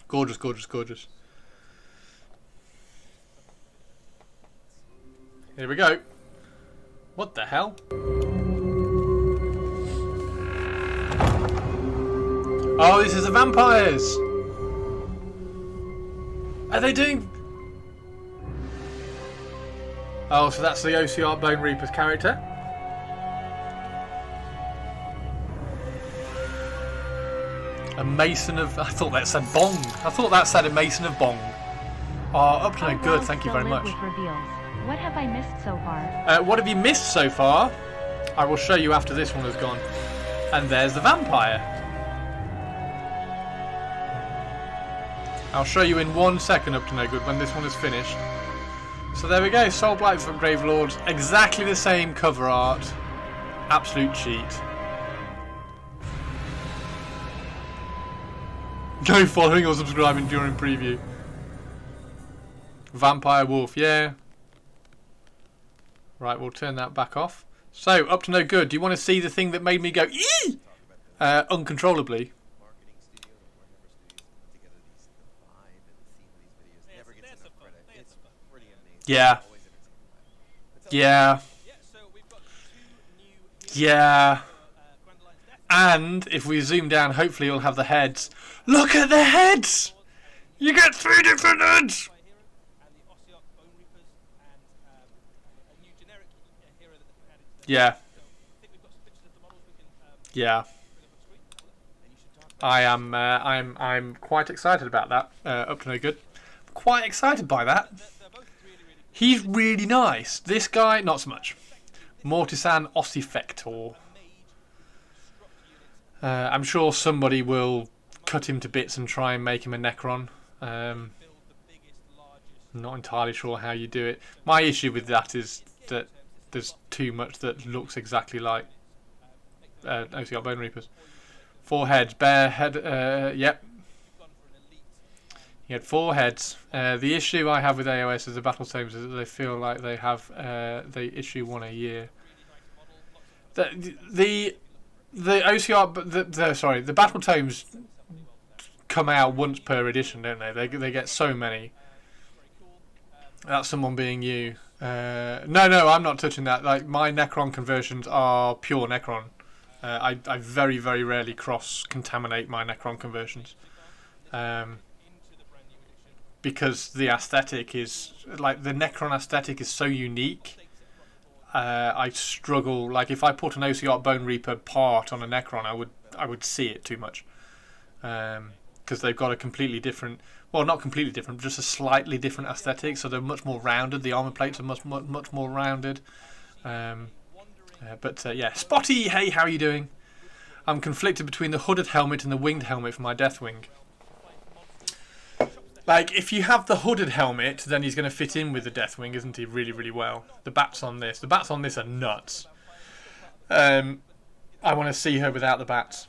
Gorgeous, gorgeous, gorgeous. Here we go. What the hell? Oh, this is the vampires! Are they doing... Oh, so that's the OCR Bone Reaper's character. A Mason of... I thought that said Bong. I thought that said a Mason of Bong. Oh, up to no good, thank you very much. What have I missed so far? What have you missed so far? I will show you after this one has gone. And there's the vampire. I'll show you in 1 second, up to no good, when this one is finished. So there we go, Soul Blight from Gravelords. Exactly the same cover art. Absolute cheat. Go following or subscribing during preview. Vampire Wolf, yeah. Right, we'll turn that back off. So, up to no good. Do you want to see the thing that made me go eee? Uncontrollably? Yeah. Yeah. Yeah. And if we zoom down, hopefully you'll have the heads. Look at the heads! You get 3 different heads! Yeah. Yeah. I'm quite excited about that. Up to no good. Quite excited by that. He's really nice. This guy, not so much. Mortisan Ossifector. I'm sure somebody will cut him to bits and try and make him a Necron. Not entirely sure how you do it. My issue with that is that there's too much that looks exactly like OCR Bone Reapers. 4 heads, bare head, yep. He had 4 heads. The issue I have with AOS as the battle tomes is that they feel like they have they issue 1 a year. The OCR, the battle tomes come out once per edition, don't they? They get so many. That's someone being you. No, I'm not touching that. Like, my Necron conversions are pure Necron. I very, very rarely cross-contaminate my Necron conversions. Because the aesthetic is... Like, the Necron aesthetic is so unique. I struggle... Like, if I put an OCR Bone Reaper part on a Necron, I would see it too much. Because they've got a completely different... Well, not completely different, just a slightly different aesthetic. So they're much more rounded. The armor plates are much more rounded. Yeah, Spotty, hey, how are you doing? I'm conflicted between the hooded helmet and the winged helmet for my Deathwing. Like, if you have the hooded helmet, then he's going to fit in with the Deathwing, isn't he? Really, really well. The bats on this are nuts. I want to see her without the bats.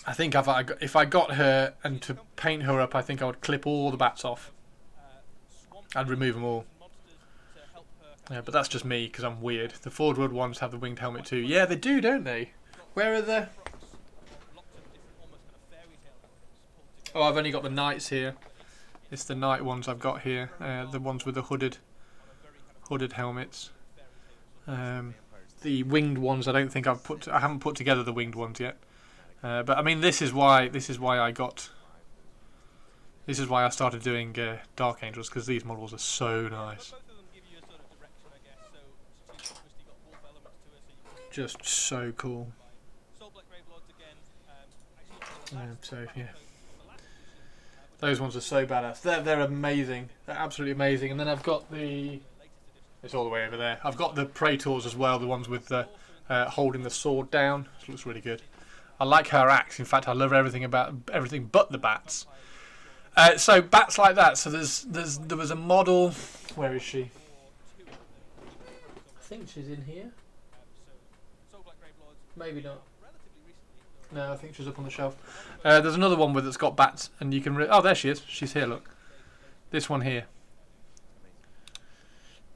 I think if I got her and to paint her up, I think I would clip all the bats off. I'd remove them all. Yeah, but that's just me, because I'm weird. The Ford Road ones have the winged helmet too. Yeah, they do, don't they? Where are the... Oh, I've only got the knights here. It's the knight ones I've got here. The ones with the hooded helmets. The winged ones, I don't think I haven't put together the winged ones yet. But I mean, this is why I started doing Dark Angels, because these models are so nice. Just so cool. So yeah, those ones are so badass. They're amazing. They're absolutely amazing. And then I've got the. It's all the way over there. I've got the Praetors as well. The ones with the holding the sword down. This looks really good. I like her axe. In fact, I love everything but the bats. So bats like that. So there was a model. Where is she? I think she's in here. Maybe not. No, I think she's up on the shelf. There's another one that's got bats, and you can. Oh, there she is. She's here. Look, this one here.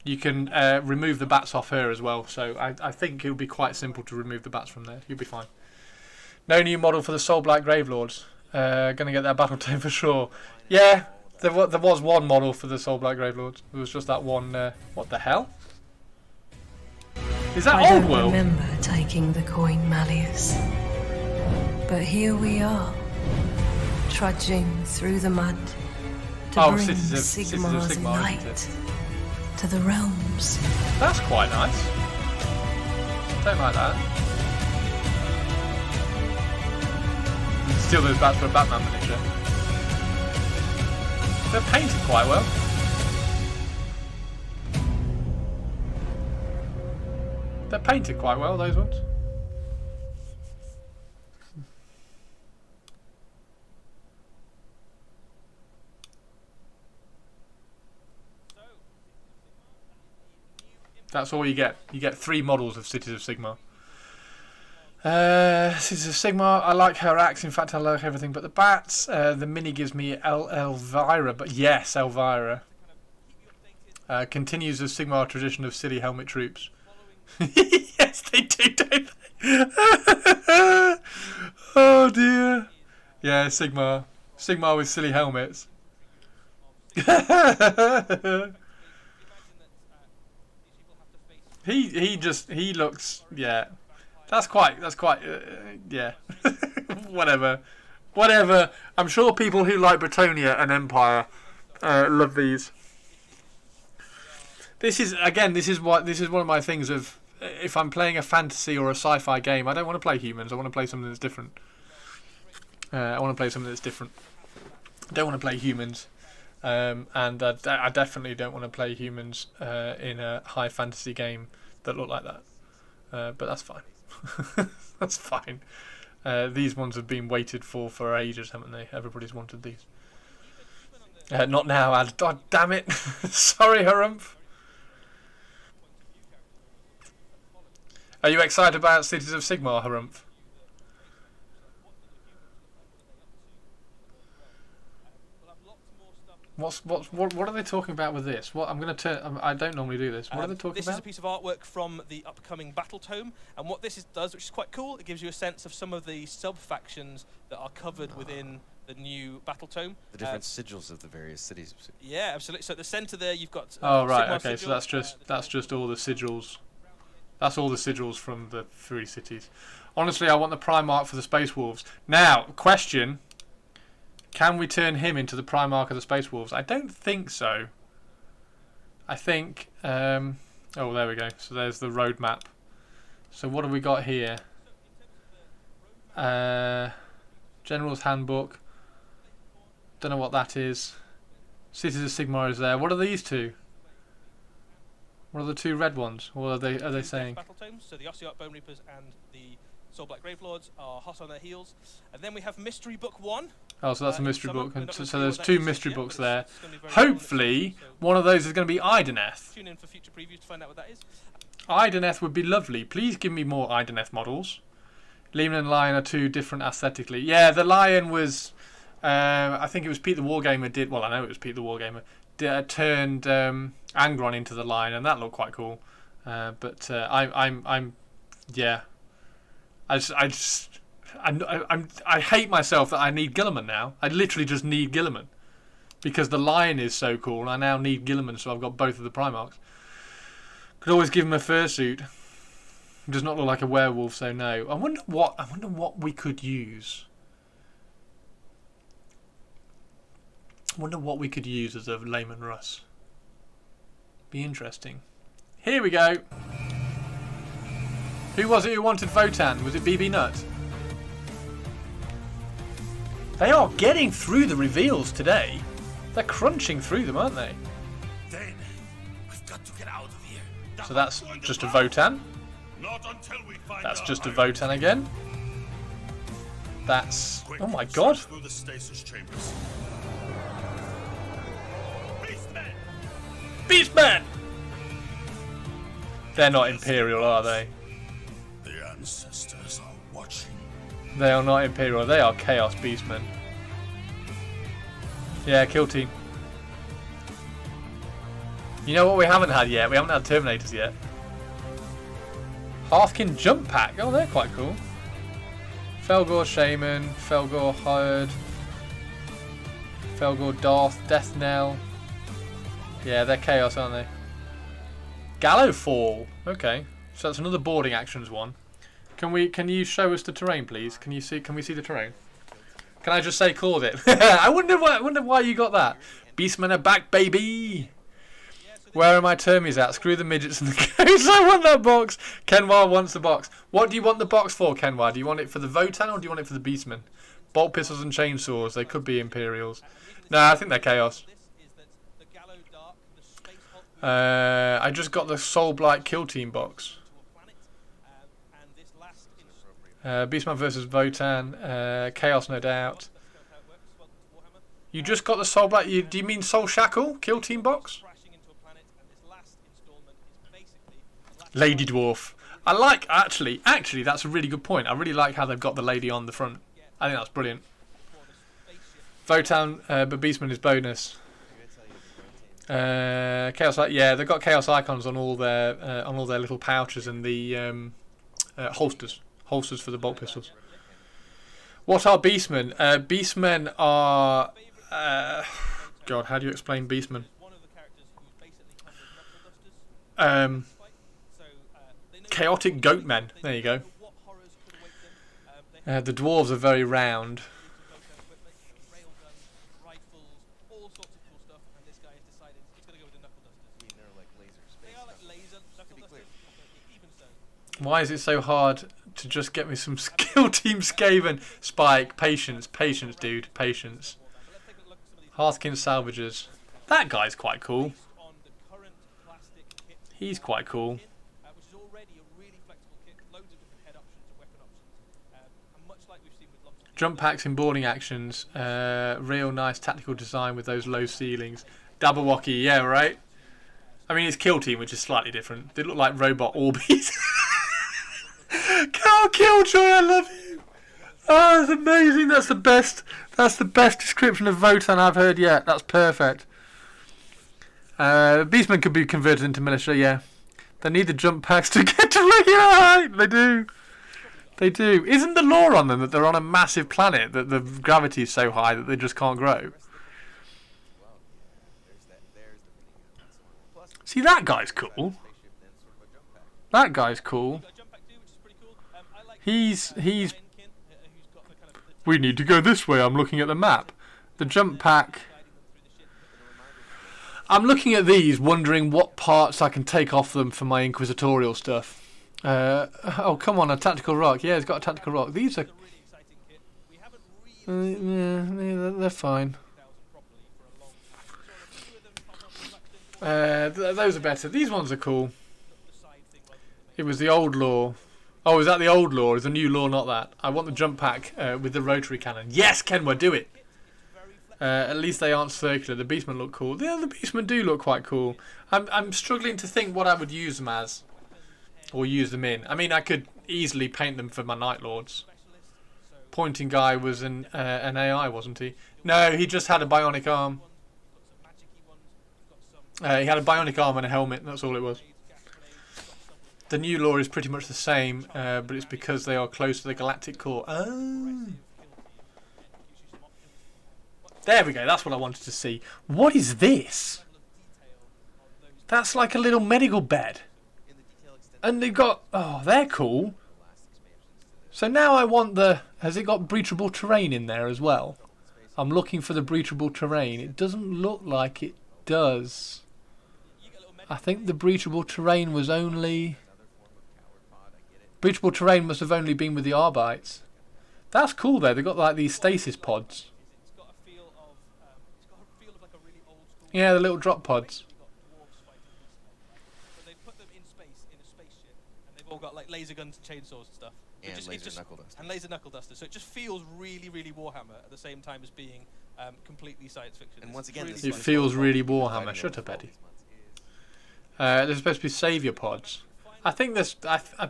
You can remove the bats off her as well. So I think it would be quite simple to remove the bats from there. You'll be fine. No new model for the Soulblight Gravelords. Gonna get that battle tome for sure. Yeah, there was one model for the Soulblight Gravelords. There was just that one. What the hell? Is that Old World? I don't remember taking the coin Malleus. But here we are, trudging through the mud to bring Sigmar's light to the realms. That's quite nice. Don't like that. Steal those bats for a Batman miniature. They're painted quite well. They're painted quite well, those ones. That's all you get. You get 3 models of Cities of Sigmar. Cities of Sigmar, I like her axe. In fact, I like everything but the bats. The mini gives me Elvira, but yes, Elvira. Continues the Sigmar tradition of city helmet troops. Yes, they do, don't they? Oh dear. Yeah, Sigmar. Sigmar with silly helmets. He looks, yeah. That's quite yeah. Whatever. I'm sure people who like Cthonia and Empire love these. This is one of my things of, if I'm playing a fantasy or a sci-fi game, I don't want to play humans. I want to play something that's different. I want to play something that's different. I don't want to play humans. And I definitely don't want to play humans in a high fantasy game that look like that. But that's fine. That's fine. These ones have been waited for ages, haven't they? Everybody's wanted these. Not now. God damn it! Sorry, Harumph. Are you excited about Cities of Sigmar, Harumph? What are they talking about with this? What I'm going to turn. I don't normally do this. What are they talking about? This is a piece of artwork from the upcoming battle tome, and what this does, which is quite cool, it gives you a sense of some of the sub factions that are covered within the new battle tome. The different sigils of the various cities. Yeah, absolutely. So at the centre there, you've got. Oh right, Sigmar okay. sigil. So that's just all the sigils. That's all the sigils from the 3 cities. Honestly, I want the Primarch for the Space Wolves. Now, question. Can we turn him into the Primarch of the Space Wolves? I don't think so. I think... oh, there we go. So there's the roadmap. So what have we got here? General's Handbook. Don't know what that is. Cities of Sigmar is there. What are these two? What are the 2 red ones? What are they saying? Battle tomes. So the Ossiarch Bone Reapers and the Soulblight Gravelords are hot on their heels. And then we have Mystery Book 1. Oh, so that's a mystery book. And so there's 2 mystery books there. Hopefully, one of those is going to be Ideneth. Tune in for future previews to find out what that is. Ideneth would be lovely. Please give me more Ideneth models. Leman and Lion are 2 different aesthetically. Yeah, the Lion was... I think it was Pete the Wargamer did... Well, I know it was Pete the Wargamer. Turned Angron into the Lion, and that looked quite cool. But I'm... Yeah. I hate myself that I need Gilliman now. I literally just need Gilliman. Because the Lion is so cool, and I now need Gilliman, so I've got both of the Primarchs. Could always give him a fursuit. Does not look like a werewolf, so no. I wonder what we could use. I wonder what we could use as a Layman Russ. Be interesting. Here we go. Who was it who wanted Votan? Was it BB Nut? They are getting through the reveals today. They're crunching through them, aren't they? Then we've got to get out of here. So that's just a Votan. Not until we find That's our just a hiding Votan again. That's... Oh my god. Search through the stasis chambers. Beastmen! Beastmen! They're not Imperial, are they? The ancestors are watching. They are not Imperial. They are Chaos Beastmen. Yeah, kill team. You know what we haven't had yet? We haven't had Terminators yet. Hearthkin Jump Pack. Oh, they're quite cool. Felgor Shaman, Felgor Hired, Felgor Darth, Death Knell. Yeah, they're Chaos, aren't they? Gallowfall. Okay, so that's another boarding actions one. Can you show us the terrain, please? Can we see the terrain? Can I just say called it? I wonder why you got that. Beastmen are back, baby. Where are my termies at? Screw the midgets and the ghosts. I want that box. Kenwar wants the box. What do you want the box for, Kenwar? Do you want it for the Votan or do you want it for the Beastmen? Bolt pistols and chainsaws. They could be Imperials. No, I think they're Chaos. I just got the Soulblight Kill Team box. Beastman versus Votan. Chaos, no doubt. You just got the Soulblight. Do you mean Soul Shackle Kill Team box? Lady Dwarf. I like, actually, that's a really good point. I really like how they've got the lady on the front. I think that's brilliant. Votan, but Beastman is bonus. Chaos, yeah, they've got Chaos icons on all their little pouches and the holsters for the bolt pistols. What are Beastmen? Beastmen are, God, how do you explain Beastmen? Chaotic Goatmen. There you go. The dwarves are very round. Why is it so hard to just get me some skill team Skaven? Spike, patience, dude, patience. Hearthkin Salvagers. That guy's quite cool. He's quite cool. Jump packs in boarding actions. Real nice tactical design with those low ceilings. Dabberwocky, yeah, right? I mean, it's Kill Team, which is slightly different. They look like robot Orbeez. Carl Killjoy, I love you. Oh, that's amazing. That's the best description of Votan I've heard yet. That's perfect. Beastmen could be converted into militia, yeah. They need the jump packs to get to regular height. They do. They do. Isn't the lore on them that they're on a massive planet, that the gravity is so high that they just can't grow? See, that guy's cool. That guy's cool. He's... We need to go this way. I'm looking at the map. The jump pack... I'm looking at these, wondering what parts I can take off them for my inquisitorial stuff. Oh, come on, a tactical rock. Yeah, it's got a tactical rock. These are... yeah, they're fine. Those are better. These ones are cool. It was the old lore. Oh, is that the old lore? Is the new lore not that? I want the jump pack with the rotary cannon. Yes, Kenwa, do it! At least they aren't circular. The Beastmen look cool. Yeah, the Beastmen do look quite cool. I'm struggling to think what I would use them as. Or use them in. I mean, I could easily paint them for my Night Lords. Pointing guy was an AI, wasn't he? No, he just had a bionic arm. He had a bionic arm and a helmet, that's all it was. The new lore is pretty much the same, but it's because they are close to the galactic core. Oh. There we go, that's what I wanted to see. What is this? That's like a little medical bed. And they've got... Oh, they're cool. So now I want the... Has it got breachable terrain in there as well? I'm looking for the breachable terrain. It doesn't look like it does. I think the breachable terrain was only... Breachable terrain must have only been with the Arbites. That's cool though. They've got like these stasis pods. Yeah, the little drop pods. But they put them in space in a spaceship, and they've all got like laser guns and chainsaws and stuff. And laser knuckle dusters. And laser knuckle dusters. So it just feels really, really Warhammer at the same time as being completely science fiction. And once again, really it feels really Warhammer. Shut up, Eddie. There's supposed to be saviour pods. I think there's...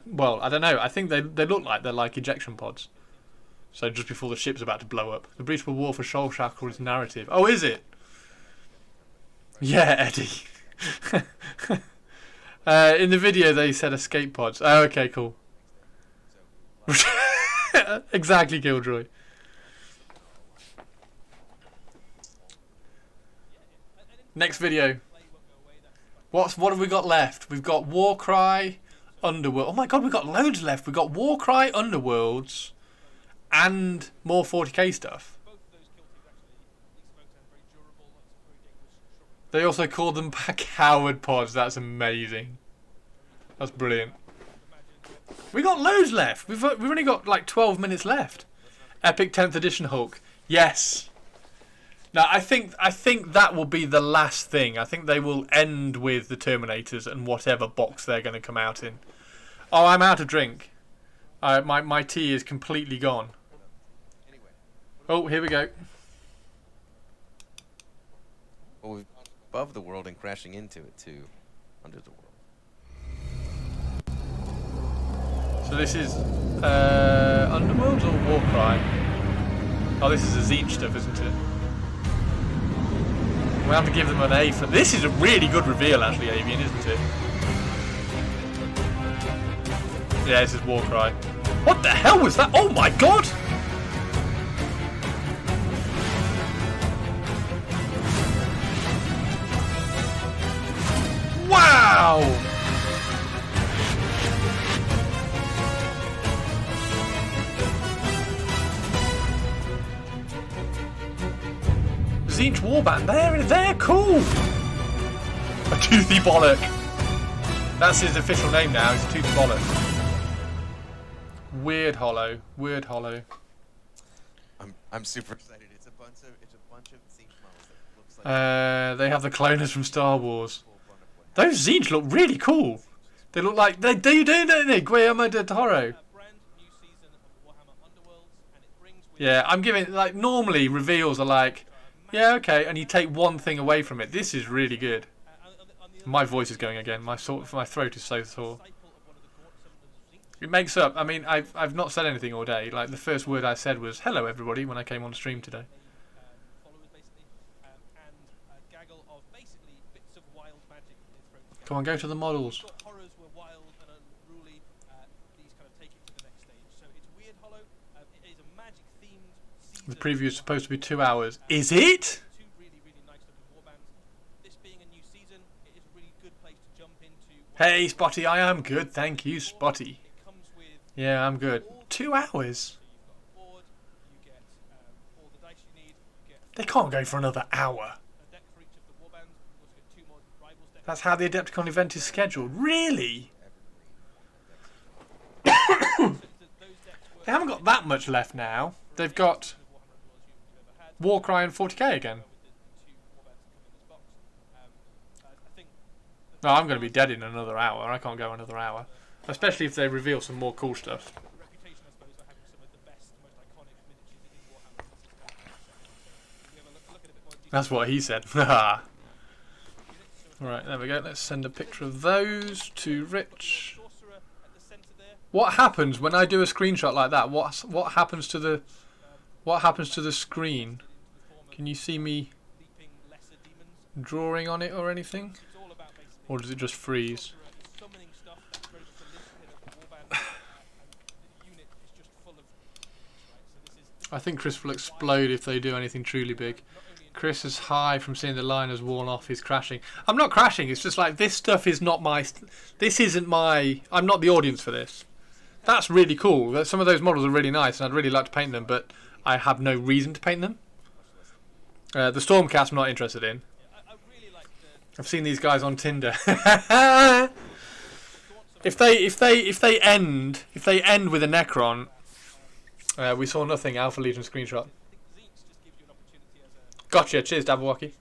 well, I don't know. I think they look like they're like ejection pods. So just before the ship's about to blow up. The Breachable War for Shoal Shackle's narrative. Oh, is it? Yeah, Eddie. In the video they said escape pods. Oh, okay, cool. Exactly, Killjoy. Next video. What have we got left? We've got Warcry, Underworld. Oh my god, we've got loads left. We've got Warcry, Underworlds, and more 40k stuff. They also call them coward pods. That's amazing. That's brilliant. We got loads left. We've only got like 12 minutes left. Epic 10th edition Hulk. Yes. Now I think that will be the last thing. I think they will end with the Terminators and whatever box they're going to come out in. Oh, I'm out of drink. My tea is completely gone. Oh, here we go. Well, we've above the world and crashing into it too, under the world. So this is Underworlds or Warcry? Oh, this is the Tzeentch stuff, isn't it? We have to give them an A for this. Is a really good reveal, actually, Avian, isn't it? Yeah, this is Warcry. What the hell was that? Oh my god! Wow! Tzeentch Warband, they're cool! A toothy bollock. That's his official name now, he's a toothy bollock. Weird hollow. Weird hollow. I'm super excited. It's a bunch of Tzeentch models that looks like they have the cloners from Star Wars. Those Tzeentch look really cool. They look like they do, don't they? Guillermo del Toro. Yeah, I'm giving like normally reveals are like, yeah, okay, and you take one thing away from it. This is really good. My voice is going again. My throat is so sore. It makes up. I mean, I've not said anything all day. Like the first word I said was "Hello, everybody" when I came on stream today. Come on, go to the models. The preview is supposed to be 2 hours. Is it? Hey, Spotty, I am good. Thank you, Spotty. Yeah, I'm good. 2 hours? They can't go for another hour. That's how the Adepticon event is scheduled. Really? They haven't got that much left now. They've got Warcry and 40k again. No, I'm going to be dead in another hour. I can't go another hour. Especially if they reveal some more cool stuff. That's what he said. Right, there we go. Let's send a picture of those to Rich. What happens when I do a screenshot like that? What happens to the screen? Can you see me drawing on it or anything? Or does it just freeze? I think Chris will explode if they do anything truly big. Chris is high from seeing the line has worn off. He's crashing. I'm not crashing. It's just like this stuff is not my... This isn't my... I'm not the audience for this. That's really cool. Some of those models are really nice and I'd really like to paint them, but I have no reason to paint them. The Stormcast I'm not interested in. I've seen these guys on Tinder. If they end with a Necron, we saw nothing. Alpha Legion screenshot. Gotcha. Cheers, Dabawaki.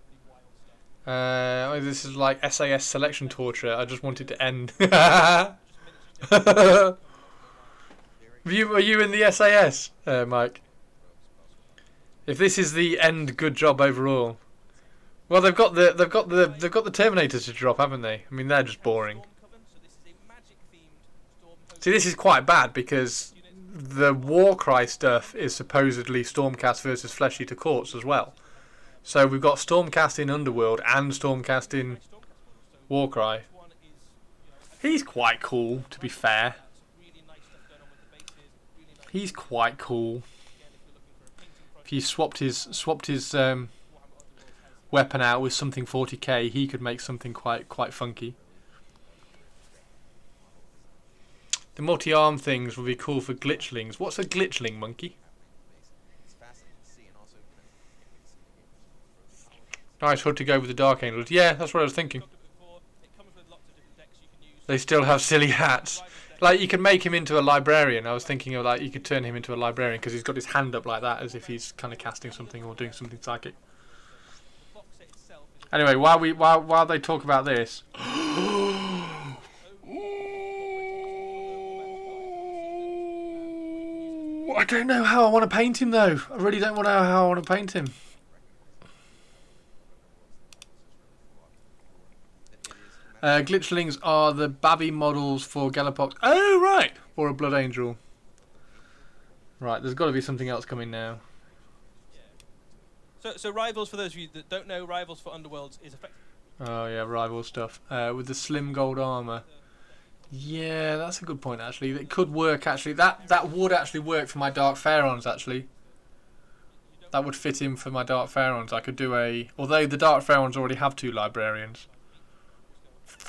This is like SAS selection torture. I just want it to end. Are you in the SAS, Mike? If this is the end, good job overall. Well, they've got the Terminators to drop, haven't they? I mean, they're just boring. See, this is quite bad because the Warcry stuff is supposedly Stormcast versus Flesh Eater Courts as well. So we've got Stormcast in Underworld and Stormcast in Warcry. He's quite cool, to be fair. He's quite cool. If he swapped his weapon out with something 40k, he could make something quite funky. The multi-arm things would be cool for glitchlings. What's a glitchling, monkey? Nice hood to go with the Dark Angels. Yeah, that's what I was thinking. They still have silly hats. Like, you could make him into a librarian. I was thinking of, like, you could turn him into a librarian because he's got his hand up like that as if he's kind of casting something or doing something psychic. Anyway, while they talk about this... I don't know how I want to paint him, though. I really don't know how I want to paint him. Glitchlings are the babby models for Galapox. Oh, right! Or a Blood Angel. Right, there's got to be something else coming now. So Rivals, for those of you that don't know, Rivals for Underworlds is effective. Oh, yeah, rival stuff. With the slim gold armour. Yeah, that's a good point, actually. It could work, actually. That would actually work for my Dark Pharaons, actually. That would fit in for my Dark Pharaons. I could do a... Although the Dark Pharaons already have 2 librarians.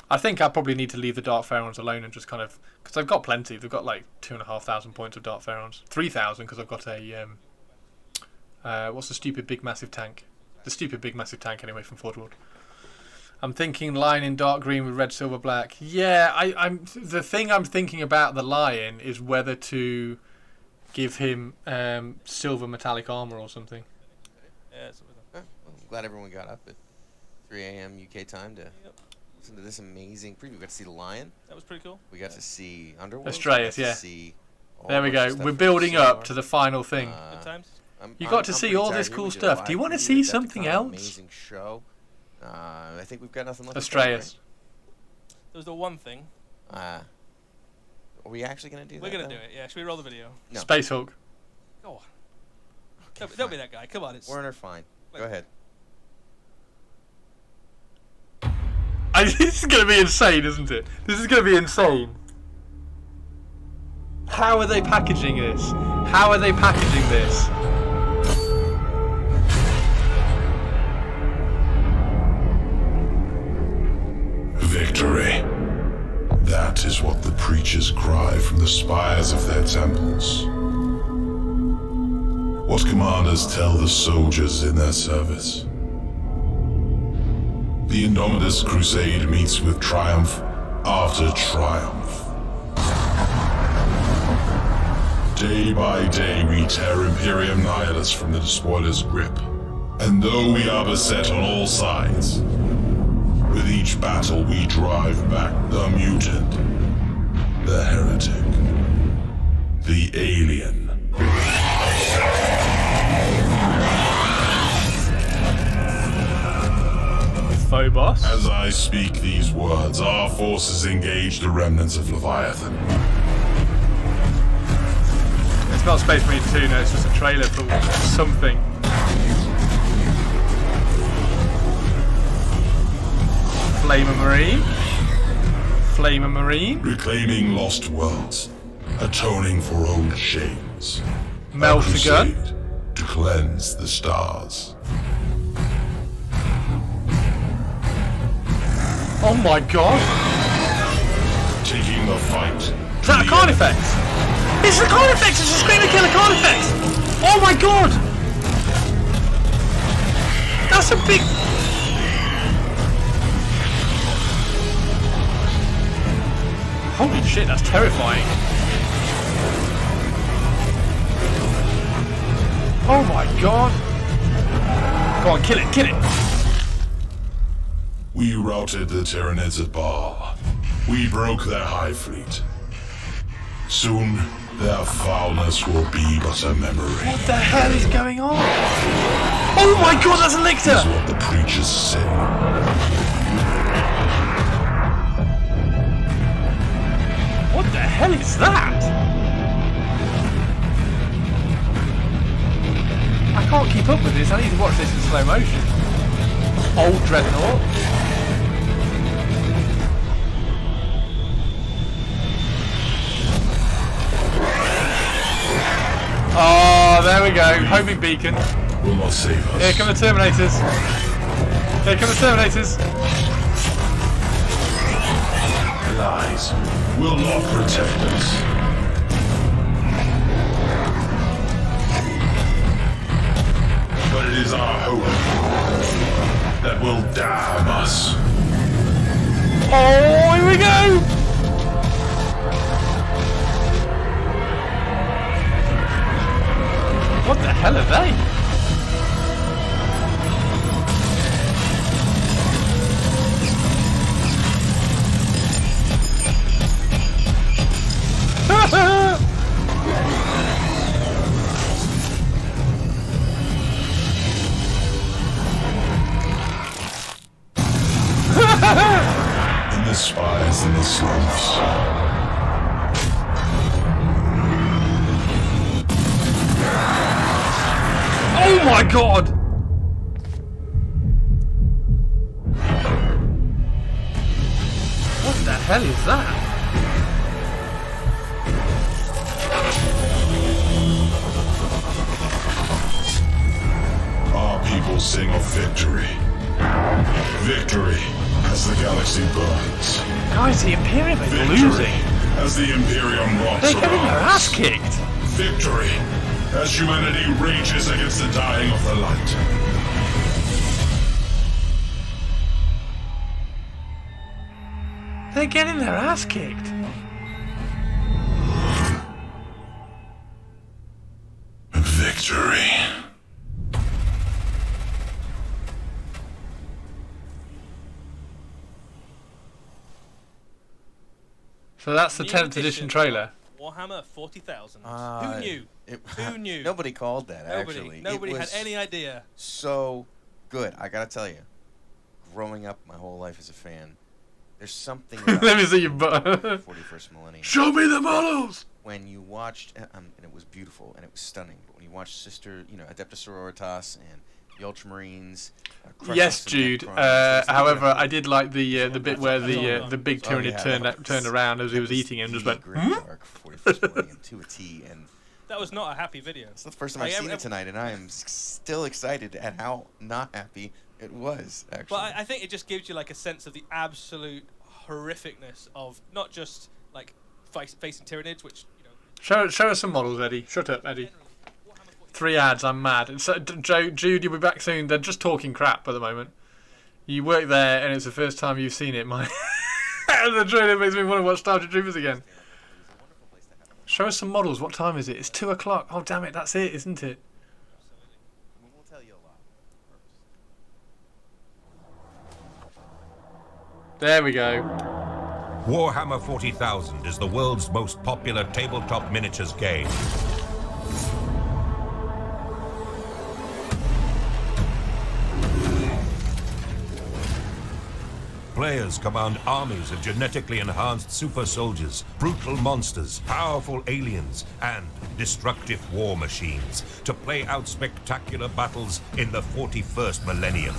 I think I probably need to leave the Dark Pharaons alone and just kind of... Because they've got plenty. They've got like 2,500 points of Dark Pharaons. 3,000 because I've got a... what's the stupid big massive tank? The stupid big massive tank anyway from Forge World. I'm thinking lion in dark green with red, silver, black. Yeah, I'm the thing I'm thinking about the lion is whether to give him silver metallic armor or something. Yeah, well, I'm glad everyone got up at 3 a.m. UK time to listen to this amazing preview. We got to see the lion. That was pretty cool. We got to see Underworld. Astraeus, yeah. There we go. We're building up to the final thing. Good times. You got to see all this cool stuff. Do you want to see something else? Amazing show. I think we've got nothing left. Astraeus. Right? There's the one thing. Are we actually going to do that? We're going to do it, yeah. Should we roll the video? No. Space Hulk. Go on. Don't be that guy. Come on. It's Werner, fine. Go ahead. This is going to be insane, isn't it? This is going to be insane. How are they packaging this? How are they packaging this? Victory. That is what the preachers cry from the spires of their temples. What commanders tell the soldiers in their service. The Indomitus Crusade meets with triumph after triumph. Day by day we tear Imperium Nihilus from the Despoiler's grip. And though we are beset on all sides, with each battle we drive back the mutant, the heretic, the alien. Phobos. As I speak these words, our forces engage the remnants of Leviathan. It's not Space Marine 2, no, it's just a trailer for something. Flamer Marine. Flamer Marine. Reclaiming lost worlds. Atoning for old shames. Meltagun. To cleanse the stars. Oh my god. Taking the fight. Is that a card effect? It's a card effect! It's a Screamer Killer card effect! Oh my god! That's a big... Holy shit, that's terrifying. Oh my god. Go on, kill it, kill it. We routed the Tyranids at Baal. We broke their hive fleet. Soon, their foulness will be but a memory. What the hell is going on? Oh my god, that's a lictor! Is what the preachers say. What the hell is that? I can't keep up with this. I need to watch this in slow motion. Old Dreadnought. Oh, there we go. Homing beacon. Will not save us. Here come the Terminators. Here come the Terminators. Lies will not protect us. But it is our hope that will damn us. Oh, here we go! What the hell are they? And the spies in the slums. Oh my god! What the hell is that? Our people sing of victory. Victory as the galaxy burns. Guys, the Imperium is Victory losing. as the Imperium rots They're getting their around ass us. kicked. Victory as humanity rages against the dying of the light. They're getting their ass kicked. Victory. So that's the New 10th edition trailer. Warhammer 40,000. Who knew? Who knew? Nobody called that, actually. Nobody It had was any idea. So good. I gotta tell you, growing up my whole life as a fan, there's something about Let me see your butt. 41st millennium. Show me the models! When you watched, and it was beautiful and it was stunning, but when you watched Sister, Adepta Sororitas and the Ultramarines. Yes, Jude. However, I did like the bit where the big Tyranid turned around as he was eating it and just went, Dark 41st millennium to a T, and that was not a happy video. it's not the first time I've seen it tonight, and I am still excited at how not happy it was, actually. But I think it just gives you like a sense of the absolute horrificness of not just like facing Tyranids, which Show us some models, Eddie. Shut up, Eddie. 3 ads, I'm mad. So, Jude, you'll be back soon. They're just talking crap at the moment. You work there, and it's the first time you've seen it. The trailer makes me want to watch Star Troopers again. Show us some models. What time is it? It's 2 o'clock. Oh, damn it. That's it, isn't it? We'll tell you a lot. There we go. Warhammer 40,000 is the world's most popular tabletop miniatures game. Players command armies of genetically enhanced super soldiers, brutal monsters, powerful aliens, and destructive war machines to play out spectacular battles in the 41st millennium.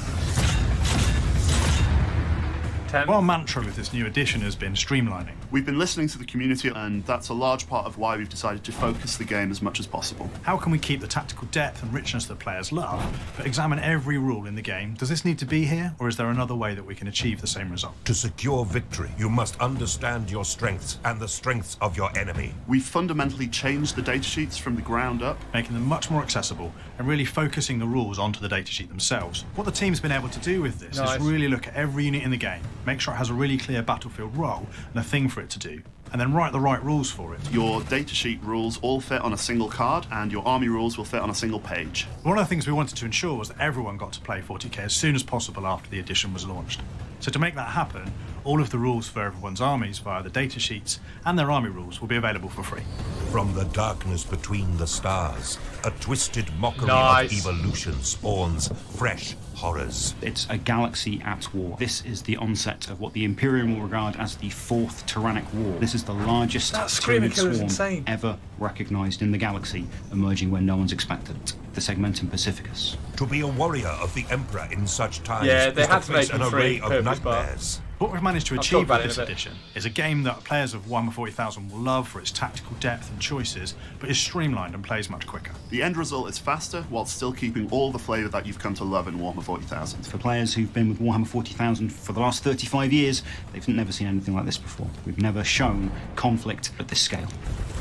Our mantra with this new edition has been streamlining. We've been listening to the community, and that's a large part of why we've decided to focus the game as much as possible. How can we keep the tactical depth and richness that players love, but examine every rule in the game? Does this need to be here, or is there another way that we can achieve the same result? To secure victory, you must understand your strengths and the strengths of your enemy. We've fundamentally changed the datasheets from the ground up, making them much more accessible and really focusing the rules onto the datasheet themselves. What the team's been able to do with this is really look at every unit in the game, make sure it has a really clear battlefield role and a thing for it to do, and then write the right rules for it. Your datasheet rules all fit on a single card, and your army rules will fit on a single page. One of the things we wanted to ensure was that everyone got to play 40k as soon as possible after the edition was launched. So to make that happen, all of the rules for everyone's armies via the datasheets and their army rules will be available for free. From the darkness between the stars, a twisted mockery Nice. of evolution spawns fresh horrors. It's a galaxy at war. This is the onset of what the Imperium will regard as the Fourth Tyrannic War. This is the largest That Screaming Tyranid Killer's swarm insane. ever recognised in the galaxy, emerging when no one's expected it. The Segmentum Pacificus. To be a warrior of the Emperor in such times Yeah, they is had to to make face an them free, array of purpose bar. nightmares. What we've managed to I'll talk achieve about with it this in a bit. edition is a game that players of Warhammer 40,000 will love for its tactical depth and choices, but is streamlined and plays much quicker. The end result is faster, while still keeping all the flavour that you've come to love in Warhammer 40,000. For players who've been with Warhammer 40,000 for the last 35 years, they've never seen anything like this before. We've never shown conflict at this scale.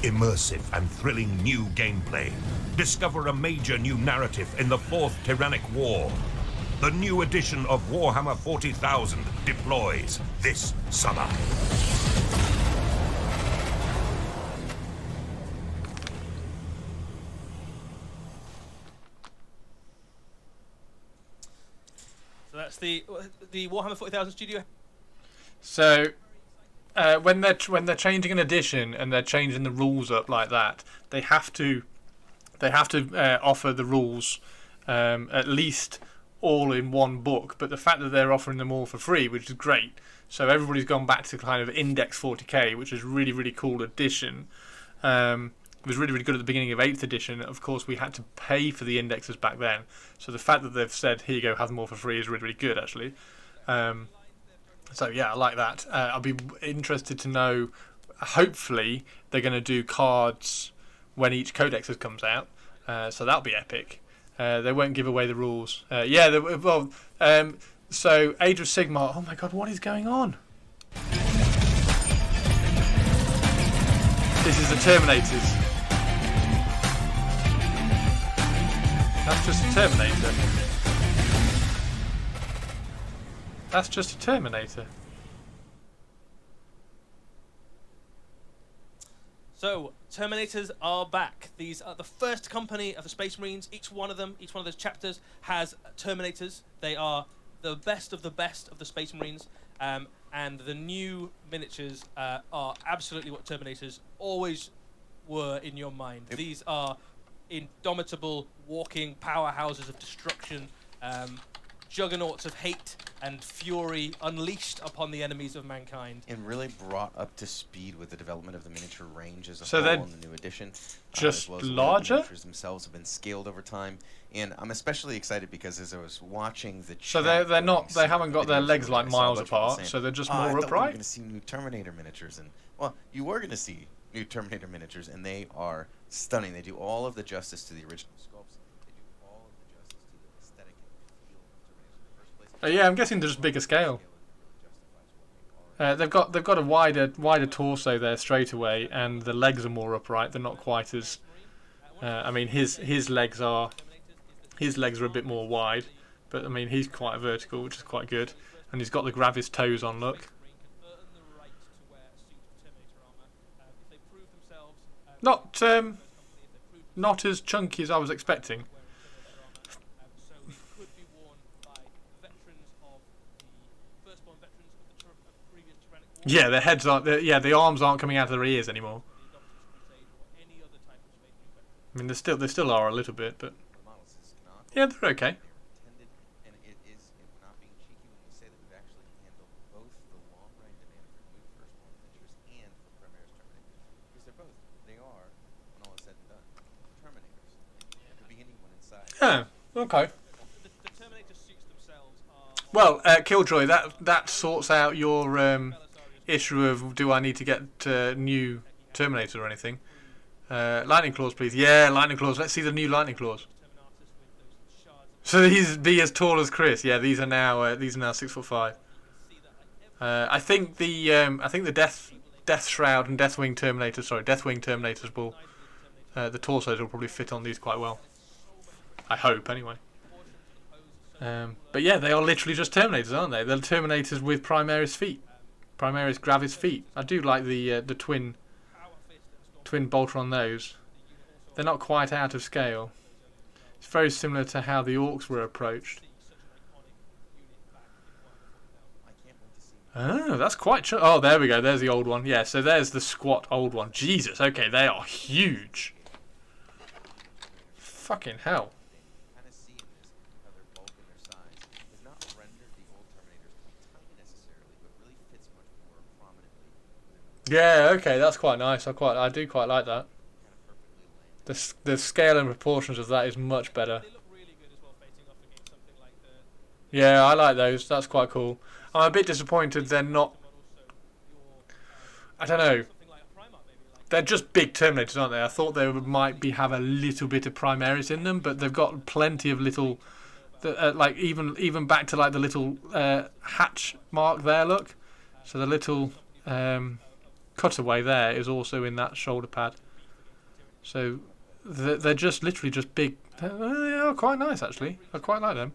Immersive and thrilling new gameplay. Discover a major new narrative in the Fourth Tyrannic War. The new edition of Warhammer 40,000 deploys this summer. So that's the Warhammer 40,000 studio. So when they're changing an edition and they're changing the rules up like that, they have to offer the rules at least all in one book. But the fact that they're offering them all for free, which is great, so everybody's gone back to kind of Index 40k, which is really, really cool addition. It was really, really good at the beginning of 8th edition. Of course, we had to pay for the indexes back then. So the fact that they've said, here you go, have them all for free is really, really good, actually. So, yeah, I like that. I'll be interested to know, hopefully, they're going to do cards when each codex comes out. So that'll be epic. They won't give away the rules. So Age of Sigmar. Oh, my God, what is going on? This is the Terminators. That's just a Terminator. That's just a Terminator. So, Terminators are back. These are the first company of the Space Marines. Each one of those chapters has Terminators. They are the best of the Space Marines. And the new miniatures are absolutely what Terminators always were in your mind. These are indomitable, walking powerhouses of destruction, juggernauts of hate and fury unleashed upon the enemies of mankind. And really brought up to speed with the development of the miniature range as a So whole they're in the new edition. just as well as the larger? miniatures themselves have been scaled over time. And I'm especially excited because as I was watching the So chat they're not. going They through haven't got the their videos, legs which like I saw a miles bunch of people apart. saying, So they're just "Oh, I more thought we were upright. going to see new Terminator miniatures." And well, you were going to see new Terminator miniatures, and they are stunning. They do all of the justice to the original sculpts. They do all of the justice to the aesthetic and feel of Terminators in the first place. Yeah, I'm guessing they're just bigger scale. They've got a wider torso there straight away, and the legs are more upright. They're not quite as. I mean, his legs are a bit more wide, but I mean he's quite vertical, which is quite good, and he's got the Gravis toes on. Look. Not as chunky as I was expecting. Yeah, their heads aren't. The arms aren't coming out of their ears anymore. I mean, they still are a little bit, but yeah, they're okay. And it is not being cheeky when we say that we've actually handled both the long-range demand for new firstborn miniatures and for Primaris Terminators, because they're both. They are, when all is said and done, Terminators. There could be anyone inside. Yeah. Okay. The Terminator suits themselves are. Well, Killjoy, that sorts out your issue of do I need to get new Terminator or anything. Lightning Claws, please. Yeah, Lightning Claws. Let's see the new Lightning Claws. So these be as tall as Chris. Yeah, these are now 6'5". I think the Death Shroud and Deathwing Terminators will the torsos will probably fit on these quite well. I hope anyway. But yeah, they are literally just Terminators, aren't they? They're Terminators with Primaris feet. Primaris Gravis feet. I do like the twin bolter on those. They're not quite out of scale. It's very similar to how the Orcs were approached. I can't Oh, that's quite... oh, there we go. There's the old one. Yeah, so there's the squat old one. Jesus, okay, they are huge. Fucking hell. Kind of see in this how their bulk and their size has not rendered the old Terminators to be tiny necessarily, but really fits much more prominently within the... Yeah, okay, that's quite nice. I do quite like that. The scale and proportions of that is much better. They look really good as well, facing off against something like the... Yeah, I like those. That's quite cool. I'm a bit disappointed they're not... I don't know. They're just big Terminators, aren't they? I thought they might have a little bit of Primaris in them, but they've got plenty of little... like even back to like the little hatch mark there, look. So the little cutaway there is also in that shoulder pad. So they're just literally just big. They are quite nice, actually. I quite like them.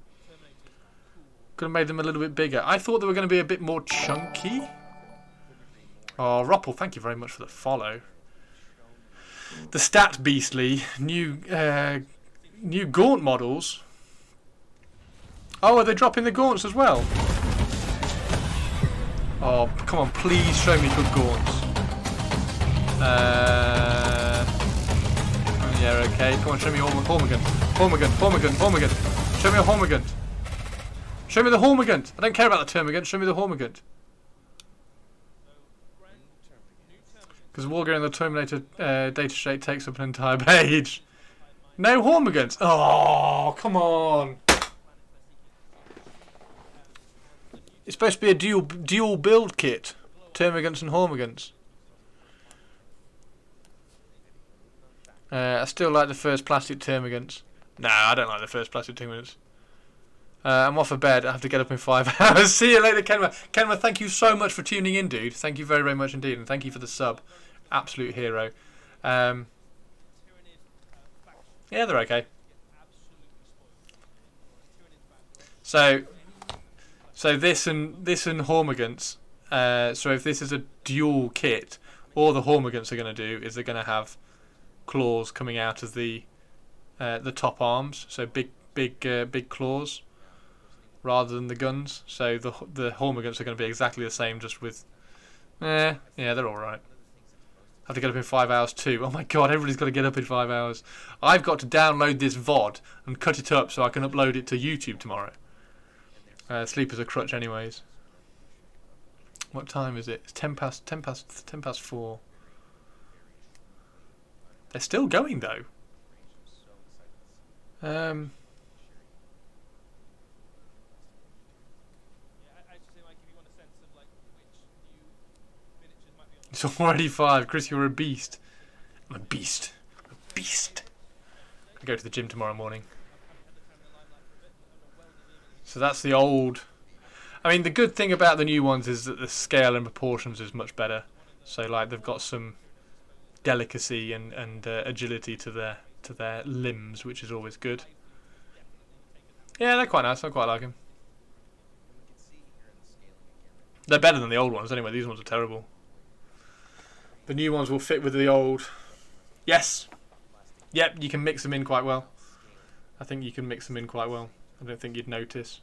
Could have made them a little bit bigger. I thought they were going to be a bit more chunky. Oh, Ruppel, thank you very much for the follow. The Stat Beastly new Gaunt models. Oh, are they dropping the Gaunts as well? Oh, come on, please show me good Gaunts. Yeah, okay. Come on, show me Hormigant. Show me a Hormigant. Show me the Hormigant. I don't care about the Termagant. Show me the Hormigant. Because Wargear and the Terminator data sheet takes up an entire page. No Hormigants. Oh, come on. It's supposed to be a dual build kit. Termagants and Hormigants. I still like the first plastic Termagants. No, I don't like the first plastic Termagants. I'm off of bed. I have to get up in 5 hours. See you later, Kenma. Kenma, thank you so much for tuning in, dude. Thank you very, very much indeed. And thank you for the sub. Absolute hero. Yeah, they're okay. So this and Hormigants. So if this is a dual kit, all the Hormigants are going to do is they're going to have claws coming out of the top arms. So big claws rather than the guns. So the Hormigants are going to be exactly the same, just with yeah, they're all right. I have to get up in 5 hours too. Oh my god, everybody's got to get up in 5 hours. I've got to download this VOD and cut it up so I can upload it to YouTube tomorrow. Sleep is a crutch anyways. What time is it? It's 10 past 4. They're still going though. It's already 5. Chris, you're a beast. I'm a beast. A beast. I go to the gym tomorrow morning. So that's the old... I mean, the good thing about the new ones is that the scale and proportions is much better. So, like, they've got some delicacy and agility to their limbs, which is always good. Yeah, they're quite nice. I quite like them. They're better than the old ones anyway. These ones are terrible. The new ones will fit with the old. Yes. Yep, you can mix them in quite well. I think you can mix them in quite well. I don't think you'd notice.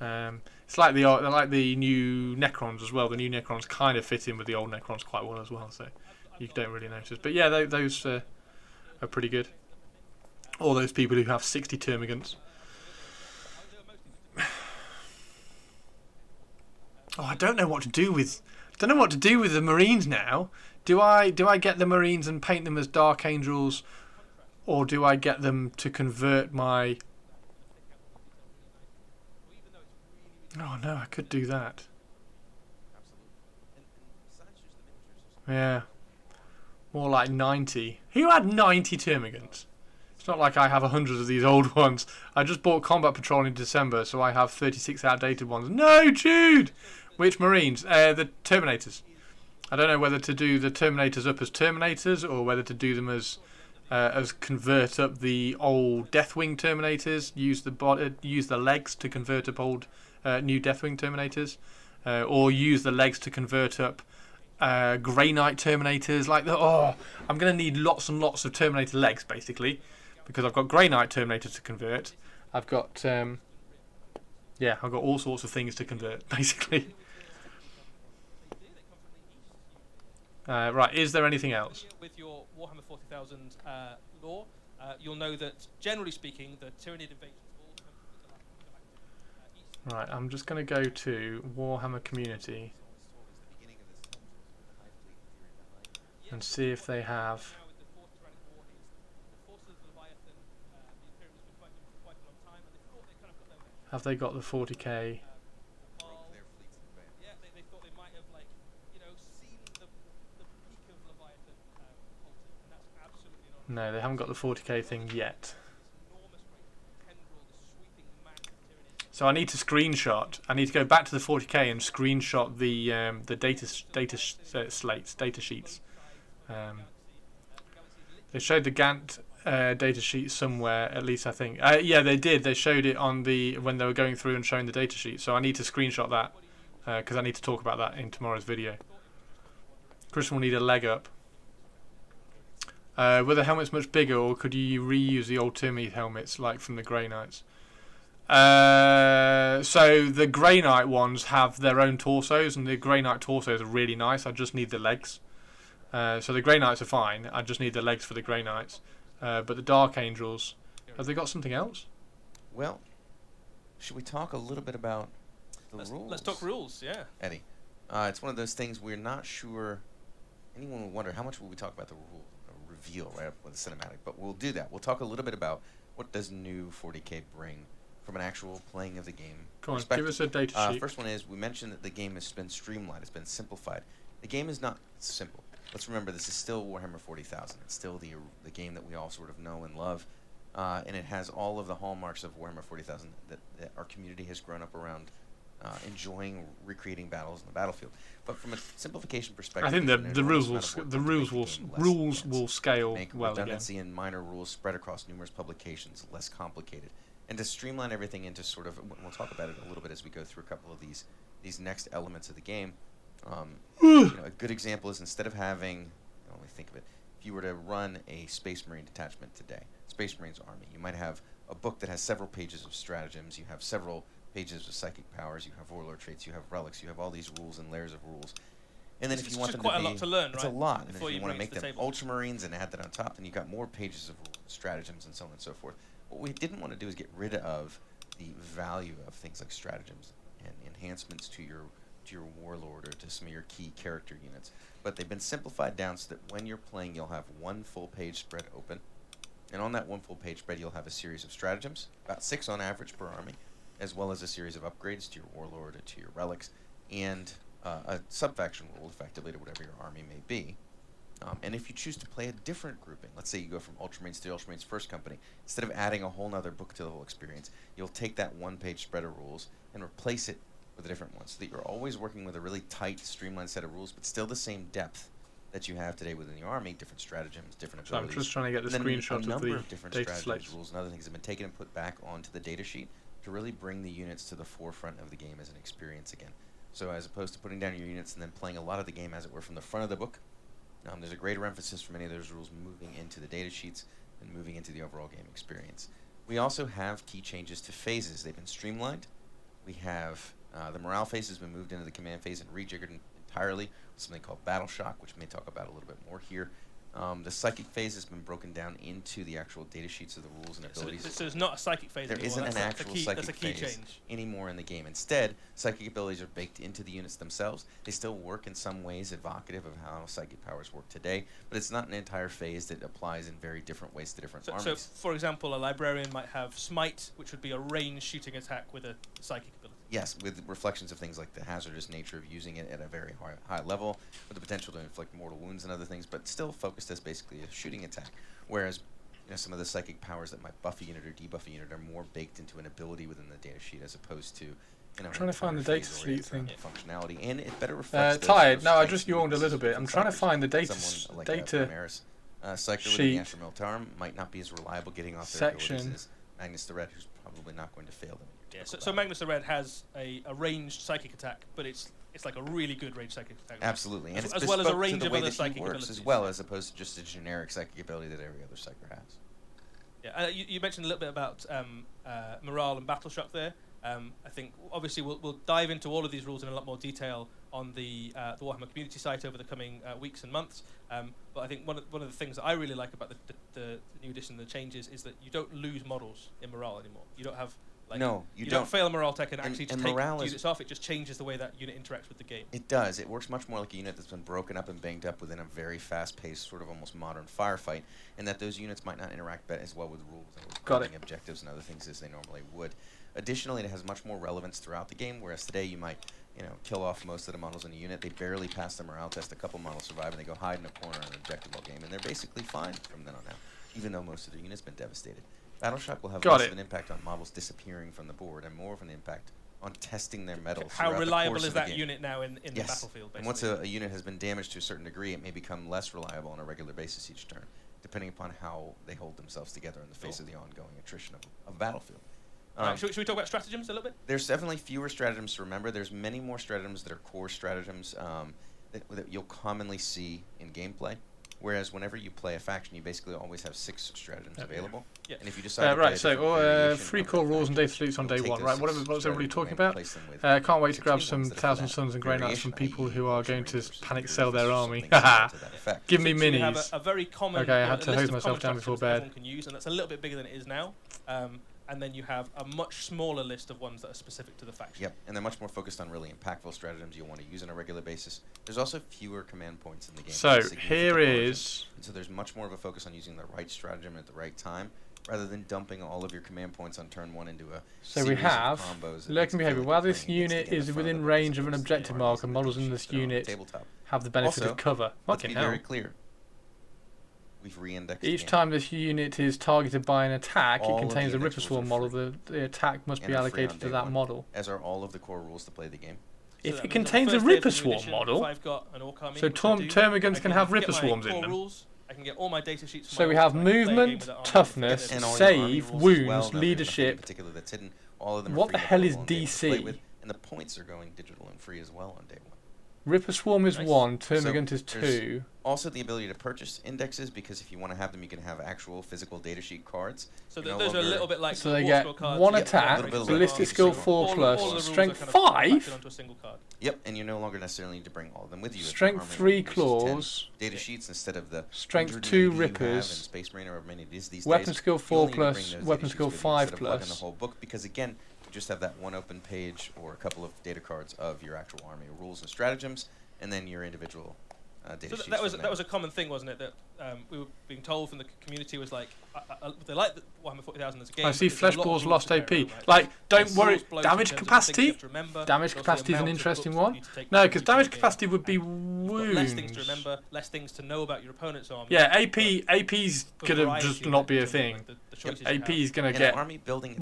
It's like the new Necrons as well. The new Necrons kind of fit in with the old Necrons quite well as well, so you don't really notice. But yeah, those are pretty good. All those people who have 60 Termagants. Oh, I don't know what to do with. Don't know what to do with the Marines now. Do I get the Marines and paint them as Dark Angels, or do I get them to convert my? Oh no, I could do that. Yeah, more like 90. Who had 90 Termagants? It's not like I have 100 of these old ones. I just bought Combat Patrol in December, so I have 36 outdated ones. No, Jude. Which Marines? The Terminators. I don't know whether to do the Terminators up as Terminators or whether to do them as convert up the old Deathwing Terminators. Use the legs to convert up old new Deathwing Terminators, or use the legs to convert up Grey Knight Terminators. I'm going to need lots and lots of Terminator legs basically, because I've got Grey Knight Terminators to convert. I've got I've got all sorts of things to convert basically. Right, is there anything else? With your Warhammer 40,000 lore, you'll know that, generally speaking, the Tyranid invasions all come from the galactic Right, I'm just going to go to Warhammer Community and see if they have... Have they got the 40k? Yeah, they thought they might have, like, you know, seen the peak of Leviathan halted, and that's absolutely not. No, they haven't got the 40k thing yet. So I need to screenshot. I need to go back to the 40k and screenshot the data sheets. They showed the Gantt data sheet somewhere, at least I think. Yeah, they did. They showed it on when they were going through and showing the data sheet. So I need to screenshot that because I need to talk about that in tomorrow's video. Christian will need a leg up. Were the helmets much bigger, or could you reuse the old Tyranid helmets like from the Grey Knights? So the Grey Knight ones have their own torsos, and the Grey Knight torsos are really nice. I just need the legs. So the Grey Knights are fine. I just need the legs for the Grey Knights. But the Dark Angels, have they got something else? Well, should we talk a little bit about the rules? Let's talk rules, yeah. Eddie, it's one of those things we're not sure. Anyone would wonder how much will we talk about the reveal right up with the cinematic, but we'll do that. We'll talk a little bit about what does new 40k bring from an actual playing of the game. Come on, give us a data sheet. First one is, we mentioned that the game has been streamlined, it's been simplified. The game is not simple. Let's remember, this is still Warhammer 40,000. It's still the game that we all sort of know and love, and it has all of the hallmarks of Warhammer 40,000 that our community has grown up around, enjoying recreating battles on the battlefield. But from a simplification perspective, I think the rules will scale make well redundancy again. and minor rules spread across numerous publications, less complicated, and to streamline everything into sort of, we'll talk about it a little bit as we go through a couple of these next elements of the game. You know, a good example is, instead of having, let me think of it, if you were to run a Space Marine detachment today, Space Marines Army, you might have a book that has several pages of stratagems, you have several pages of psychic powers, you have warlord traits, you have relics, you have all these rules and layers of rules. And then if you want them to be, quite a lot to learn, it's right? a lot. And if Before you want to make them table. Ultramarines and add that on top, then you've got more pages of rules, stratagems, and so on and so forth. What we didn't want to do is get rid of the value of things like stratagems and enhancements to your warlord or to some of your key character units. But they've been simplified down so that when you're playing, you'll have one full page spread open. And on that one full page spread, you'll have a series of stratagems, about 6 on average per army, as well as a series of upgrades to your warlord or to your relics, and a sub-faction rule, effectively, to whatever your army may be. And if you choose to play a different grouping, let's say you go from Ultramarines to Ultramarines First Company, instead of adding a whole other book to the whole experience, you'll take that one-page spread of rules and replace it with a different one, so that you're always working with a really tight, streamlined set of rules, but still the same depth that you have today within the army, different stratagems, different abilities. So I'm just trying to get the screenshot of the number of different data stratagems, slates. rules, and other things have been taken and put back onto the data sheet to really bring the units to the forefront of the game as an experience again. So as opposed to putting down your units and then playing a lot of the game, as it were, from the front of the book, there's a greater emphasis for many of those rules moving into the data sheets and moving into the overall game experience. We also have key changes to phases. They've been streamlined. We have the morale phase has been moved into the command phase and rejiggered entirely with something called Battle Shock, which we may talk about a little bit more here. The psychic phase has been broken down into the actual data sheets of the rules and abilities. So there's not a psychic phase There anymore. isn't an actual psychic that's a key phase change. anymore in the game. Instead, psychic abilities are baked into the units themselves. They still work in some ways evocative of how psychic powers work today, but it's not an entire phase that applies in very different ways to different armies. So, for example, a librarian might have Smite, which would be a ranged shooting attack with a psychic ability. Yes, with reflections of things like the hazardous nature of using it at a very high level, with the potential to inflict mortal wounds and other things, but still focused as basically a shooting attack. Whereas, some of the psychic powers that might buff a unit or debuff a unit are more baked into an ability within the data sheet, as opposed to, I'm trying to find the data sheet thing. Functionality, and it better reflects. Tired. No, I just yawned a little bit. I'm trying to find the data like data sheet. Tarm might not be as reliable getting off their section. abilities as Magnus the Red, who's probably not going to fail them. Yeah, so Magnus the Red has a ranged psychic attack, but it's like a really good ranged psychic attack. Absolutely, and as well as a range of other psychic abilities as well, as opposed to just a generic psychic ability that every other psyker has. Yeah, you mentioned a little bit about morale and battle shock there. I think obviously we'll dive into all of these rules in a lot more detail on the Warhammer community site over the coming weeks and months. But I think one of the things that I really like about the new edition, the changes, is that you don't lose models in morale anymore. You don't have you don't fail a morale tech and actually just take units off. It just changes the way that unit interacts with the game. It does. It works much more like a unit that's been broken up and banged up within a very fast-paced, sort of almost modern firefight, and that those units might not interact as well with rules and with building objectives and other things as they normally would. Additionally, it has much more relevance throughout the game, whereas today you might kill off most of the models in a unit. They barely pass the morale test. A couple models survive, and they go hide in a corner on an objective all game, and they're basically fine from then on out, even though most of their unit's been devastated. Battleshock will have less of an impact on models disappearing from the board and more of an impact on testing their metals. How reliable is that unit now in the battlefield, basically? And once a unit has been damaged to a certain degree, it may become less reliable on a regular basis each turn, depending upon how they hold themselves together in the face of the ongoing attrition of battlefield. Should we talk about stratagems a little bit? There's definitely fewer stratagems to remember. There's many more stratagems that are core stratagems that you'll commonly see in gameplay. Whereas whenever you play a faction, you basically always have 6 stratagems available. Yeah. And if you decide to play so free core rules and data sheets on day 1, right? What was everybody talking about? Can't wait to grab some Thousand Suns and Grey Knights from people who are going to panic sell their army. Give me minis. You have a very common okay, I had to hose myself down before bed. Everyone can use, and that's a little bit bigger than it is now. And then you have a much smaller list of ones that are specific to the faction. Yep, and they're much more focused on really impactful stratagems you'll want to use on a regular basis. There's also fewer command points in the game. So here is... And so there's much more of a focus on using the right stratagem at the right time, rather than dumping all of your command points on turn 1 into a So we have lurking behavior. While this unit is within range of an objective marker, models in this unit have the benefit of cover. Let's be very clear. We've re-indexed each time this unit is targeted by an attack, it contains a Ripper Swarm model. The attack must be allocated to that model. As are all of the core rules to play the game. If it contains a Ripper Swarm model, so Termagants can have Ripper Swarms in them. I can get all my data sheets. So we have movement, toughness, save, wounds, leadership. What the hell is DC? And the points are going digital and free as well on day 1. Ripper Swarm is 1, Termagant is 2. Also the ability to purchase indexes, because if you want to have them, you can have actual physical datasheet cards. So those are a little bit like so they get 1 attack, ballistic skill 4+, strength 5. Yep, and you no longer necessarily need to bring all of them with you. Strength 3 claws. Data sheets instead of the strength 2 rippers. Space Marine or many these weapon days, skill 4+, weapon skill 5+. The whole book, because again, you just have that one open page or a couple of data cards of your actual army rules and stratagems, and then your individual data sheets. That was a common thing, wasn't it? That we were being told from the community was like, they like the Warhammer 40,000 as a game. I see Fleshballs lost AP. Like, don't worry, damage capacity? Damage capacity is an interesting one. No, because damage capacity would be wounds. Less things to remember, less things to know about your opponent's army. Yeah, AP's gonna just not be a thing. AP's gonna get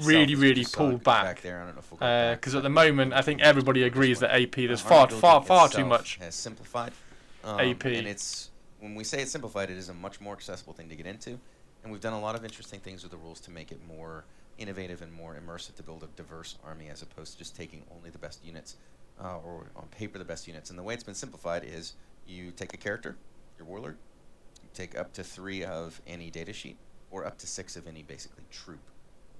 really pulled back. Because at the moment, I think everybody agrees that AP, there's far too much has simplified. AP. And it's, when we say it's simplified, it is a much more accessible thing to get into. And we've done a lot of interesting things with the rules to make it more innovative and more immersive to build a diverse army, as opposed to just taking only the best units, or on paper the best units. And the way it's been simplified is you take a character, your warlord, you take up to 3 of any data sheet, or up to 6 of any basically troop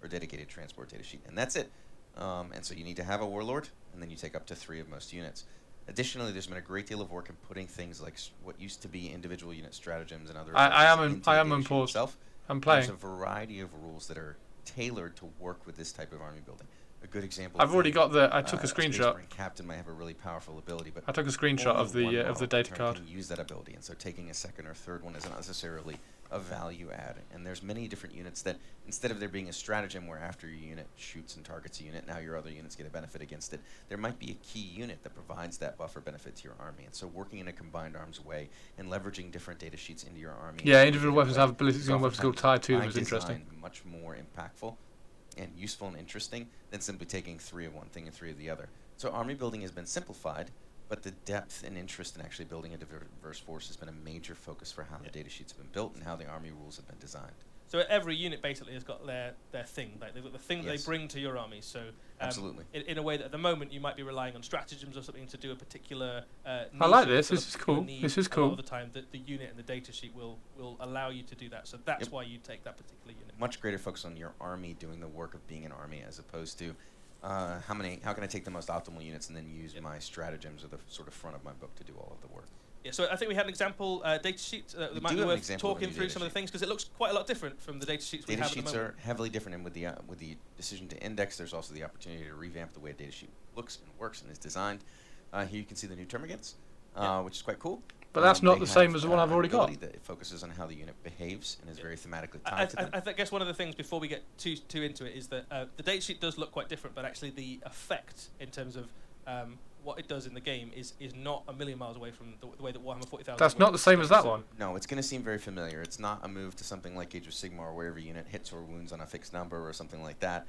or dedicated transport data sheet. And that's it. And so you need to have a warlord, and then you take up to 3 of most units. Additionally, there's been a great deal of work in putting things like what used to be individual unit stratagems and other. I am on pause. I'm playing. There's a variety of rules that are tailored to work with this type of army building. A good example. I've already got the. I took a screenshot. Captain might have a really powerful ability, but I took a screenshot of the data card. Can use that ability, and so taking a second or third one isn't necessarily a value add. And there's many different units that, instead of there being a stratagem where after your unit shoots and targets a unit, now your other units get a benefit against it, there might be a key unit that provides that buffer benefit to your army. And so working in a combined arms way and leveraging different data sheets into your army. Yeah, individual weapons have abilities and weapon skill tied to them is interesting. Much more impactful and useful and interesting than simply taking 3 of one thing and 3 of the other. So army building has been simplified, but the depth and interest in actually building a diverse force has been a major focus for how the data sheets have been built and how the army rules have been designed. So every unit basically has got their thing. Like they've got the thing that they bring to your army. So absolutely, in a way that at the moment you might be relying on stratagems or something to do a particular. I like this. This is cool. This is cool. All the time, the unit and the data sheet will allow you to do that. So that's why you take that particular unit. Much greater focus on your army doing the work of being an army, as opposed to how can I take the most optimal units and then use my stratagems at the sort of front of my book to do all of the work. Yeah, so I think we had an example data sheet that might be worth talking through some of the things, because it looks quite a lot different from the data sheets we have at the moment. Data sheets are heavily different, and with the decision to index, there's also the opportunity to revamp the way a data sheet looks and works and is designed. Here you can see the new termagants, which is quite cool. But that's not the same as the one I've already got. That it focuses on how the unit behaves and is very thematically tied to them. I guess one of the things before we get too into it is that the data sheet does look quite different, but actually the effect in terms of what it does in the game is not a million miles away from the way that Warhammer 40,000. That's not the same as that one. No, it's going to seem very familiar. It's not a move to something like Age of Sigmar, where every unit hits or wounds on a fixed number or something like that.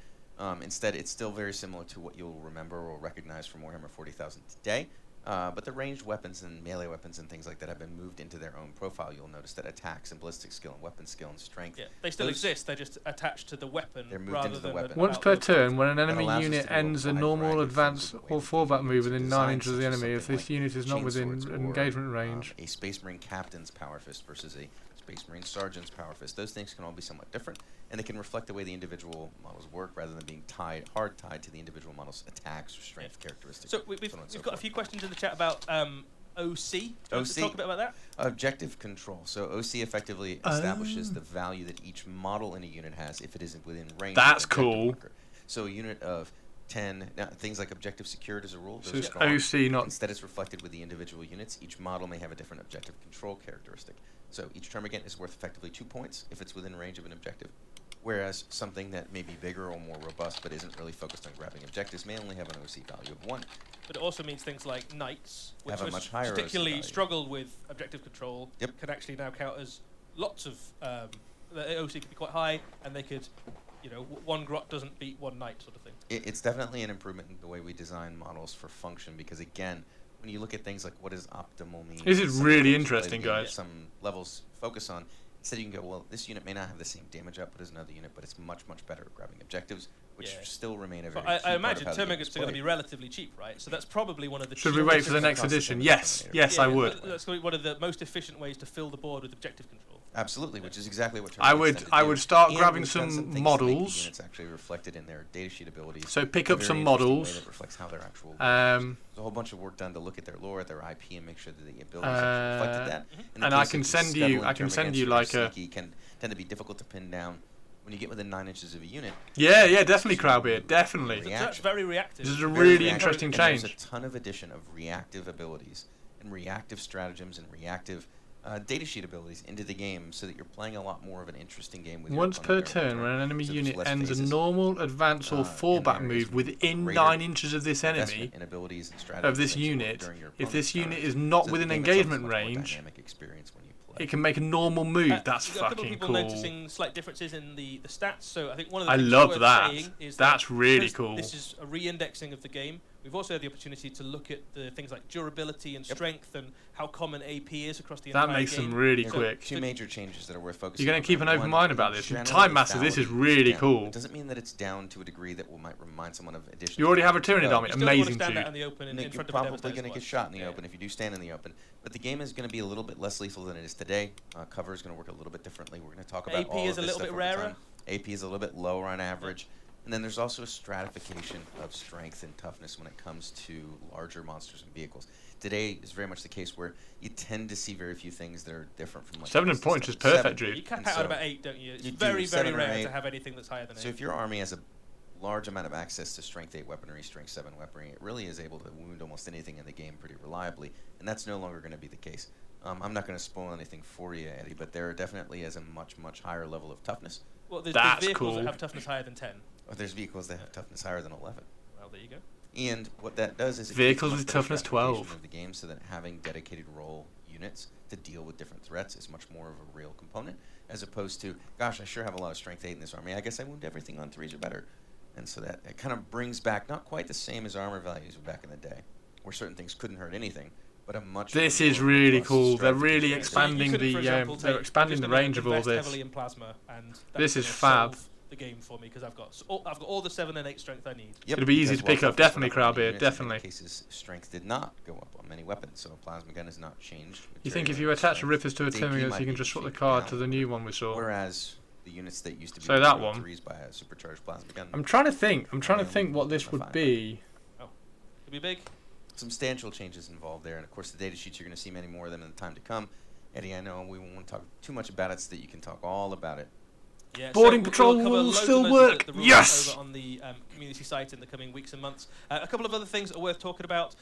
Instead, it's still very similar to what you'll remember or recognize from Warhammer 40,000 today. But the ranged weapons and melee weapons and things like that have been moved into their own profile. You'll notice that attacks and ballistic skill and weapon skill and strength. Yeah, they still exist. They're just attached to the weapon. They're moved into the weapon. Once per turn, when an enemy unit ends a normal advance or fallback move within 9 inches of the enemy, if this unit is not within engagement range. A Space Marine Captain's Power Fist versus a Space Marine Sergeant's Power Fist. Those things can all be somewhat different, and they can reflect the way the individual models work rather than being hard tied to the individual model's attacks or strength characteristics. So we've got a few questions in the chat about OC. Do you want to talk a bit about that? Objective control. So OC effectively establishes the value that each model in a unit has if it isn't within range. That's cool. Marker. So a unit of 10, now things like objective secured as a rule. So it's OC, not... Instead, it's reflected with the individual units. Each model may have a different objective control characteristic. So each termagant is worth effectively 2 points if it's within range of an objective. Whereas something that may be bigger or more robust but isn't really focused on grabbing objectives may only have an OC value of 1. But it also means things like knights, which have a much higher particularly struggled with objective control, can actually now count as lots of... the OC could be quite high, and they could... You know, one grot doesn't beat one knight, sort of thing. It's definitely an improvement in the way we design models for function, because again, when you look at things like what does optimal mean, this is really interesting, guys. Some levels focus on. Instead, you can go, well, this unit may not have the same damage output as another unit, but it's much better at grabbing objectives, which still remain a very. I imagine termagants are going to be relatively cheap, right? So that's probably one of the. Should we wait for the next edition? Yes, I would. That's one of the most efficient ways to fill the board with objective control. Absolutely, which is exactly what I would start grabbing some models. Units actually reflected in their datasheet abilities. So pick up some models. That reflects how their actual. There's a whole bunch of work done to look at their lore, their IP, and make sure that the abilities actually reflected that. And I can send you like a. Can tend to be difficult to pin down when you get within 9 inches of a unit. Yeah, definitely, Crowbeard, definitely. That's very reactive. This is a really interesting change. There's a ton of addition of reactive abilities and reactive stratagems and reactive datasheet abilities into the game, so that you're playing a lot more of an interesting game with once per turn, when an enemy unit ends a normal, advance, or fallback move within 9 inches of this enemy, of this unit, if this unit is not within engagement range, it can make a normal move. That's fucking cool. A couple of people noticing slight differences in the stats. So I think one of the I things love worth that. saying is that's really cool. This is a re-indexing of the game. We've also had the opportunity to look at the things like durability and strength and how common AP is across the entire game. That makes them really quick. Two major changes that are worth focusing on. You're going to keep an open mind about this. Time Master, this is really cool. It doesn't mean that it's down to a degree that might remind someone of additional. You already have a Tyranid army. Amazing, too. You're probably going to get shot in the open if you do stand in the open. But the game is going to be a little bit less lethal than it is today. Cover is going to work a little bit differently. We're going to talk about AP all is of a this little stuff bit over rarer. time. AP is a little bit lower on average. And then there's also a stratification of strength and toughness when it comes to larger monsters and vehicles. Today is very much the case where you tend to see very few things that are different from like 7 points is perfect, Drew. You cap out at about 8, don't you? It's very rare to have anything that's higher than 8. So if your army has a large amount of access to strength 8 weaponry, strength 7 weaponry, it really is able to wound almost anything in the game pretty reliably, and that's no longer going to be the case. I'm not going to spoil anything for you, Eddie, but there definitely is a much higher level of toughness. Well, there's vehicles that have toughness higher than 10. Well, there's vehicles that have toughness higher than 11. Well, there you go. And what that does is vehicles with toughness 12 of the game, so that having dedicated role units to deal with different threats is much more of a real component, as opposed to, gosh, I sure have a lot of strength 8 in this army. I guess I wound everything on 3s or better. And so that it kind of brings back not quite the same as armor values back in the day, where certain things couldn't hurt anything, but a much. This is really cool. They're really expanding they're expanding the range of all this. Heavily in plasma, and this is fab. The game for me, because I've got all the 7 and 8 strength I need. Yep. It'll be easy to pick up, definitely, Crowbeard, definitely. In cases, strength did not go up on many weapons, so a plasma gun has not changed. You think if you attach a Rippers to a Terminus, you can just swap the card to the new one we saw? Whereas the units that used to be so that one by a supercharged plasma gun. I'm trying to think what this would be. Oh, could be big. Substantial changes involved there, and of course the data sheets, you're going to see many more of them in the time to come. Eddie, I know we won't want to talk too much about it so that you can talk all about it. Yeah, Boarding so patrol we'll will cover still loads work. The rules Yes! over on the community site in the coming weeks and months. A couple of other things are worth talking about.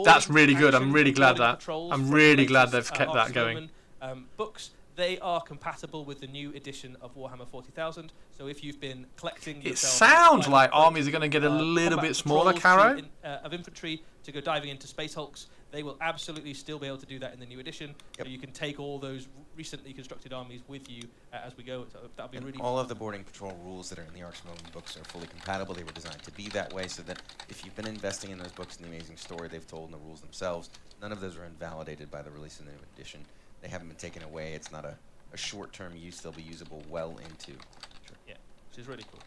That's really good. I'm really glad that. Patrols I'm from really the glad latest, they've kept that going. Roman, books. They are compatible with the new edition of Warhammer 40,000. So if you've been collecting, it sounds like armies are going to get a little bit smaller, Caro. Of infantry to go diving into Space Hulks, they will absolutely still be able to do that in the new edition. Yep. So you can take all those recently constructed armies with you as we go. So that'll be and really all of the boarding patrol rules that are in the Arcs of Omen books are fully compatible. They were designed to be that way, so that if you've been investing in those books and the amazing story they've told and the rules themselves, none of those are invalidated by the release of the new edition. They haven't been taken away. It's not a short-term use. They'll be usable well into. Yeah, which is really cool.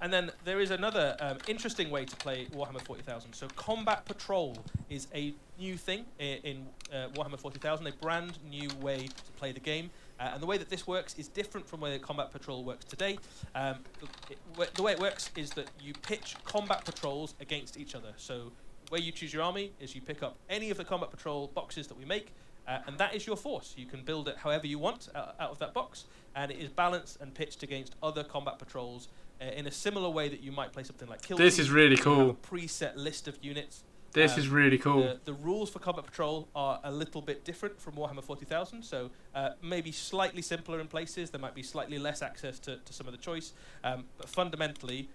And then there is another interesting way to play Warhammer 40,000. So Combat Patrol is a new thing in Warhammer 40,000, a brand new way to play the game. And the way that this works is different from the way Combat Patrol works today. The way it works is that you pitch Combat Patrols against each other. So the way you choose your army is you pick up any of the Combat Patrol boxes that we make, and that is your force. You can build it however you want out of that box, and it is balanced and pitched against other Combat Patrols in a similar way that you might play something like Kill This Team. is really You cool. have a preset list of units. This is really cool. The rules for Combat Patrol are a little bit different from Warhammer 40,000, so maybe slightly simpler in places. There might be slightly less access to some of the choice, but fundamentally,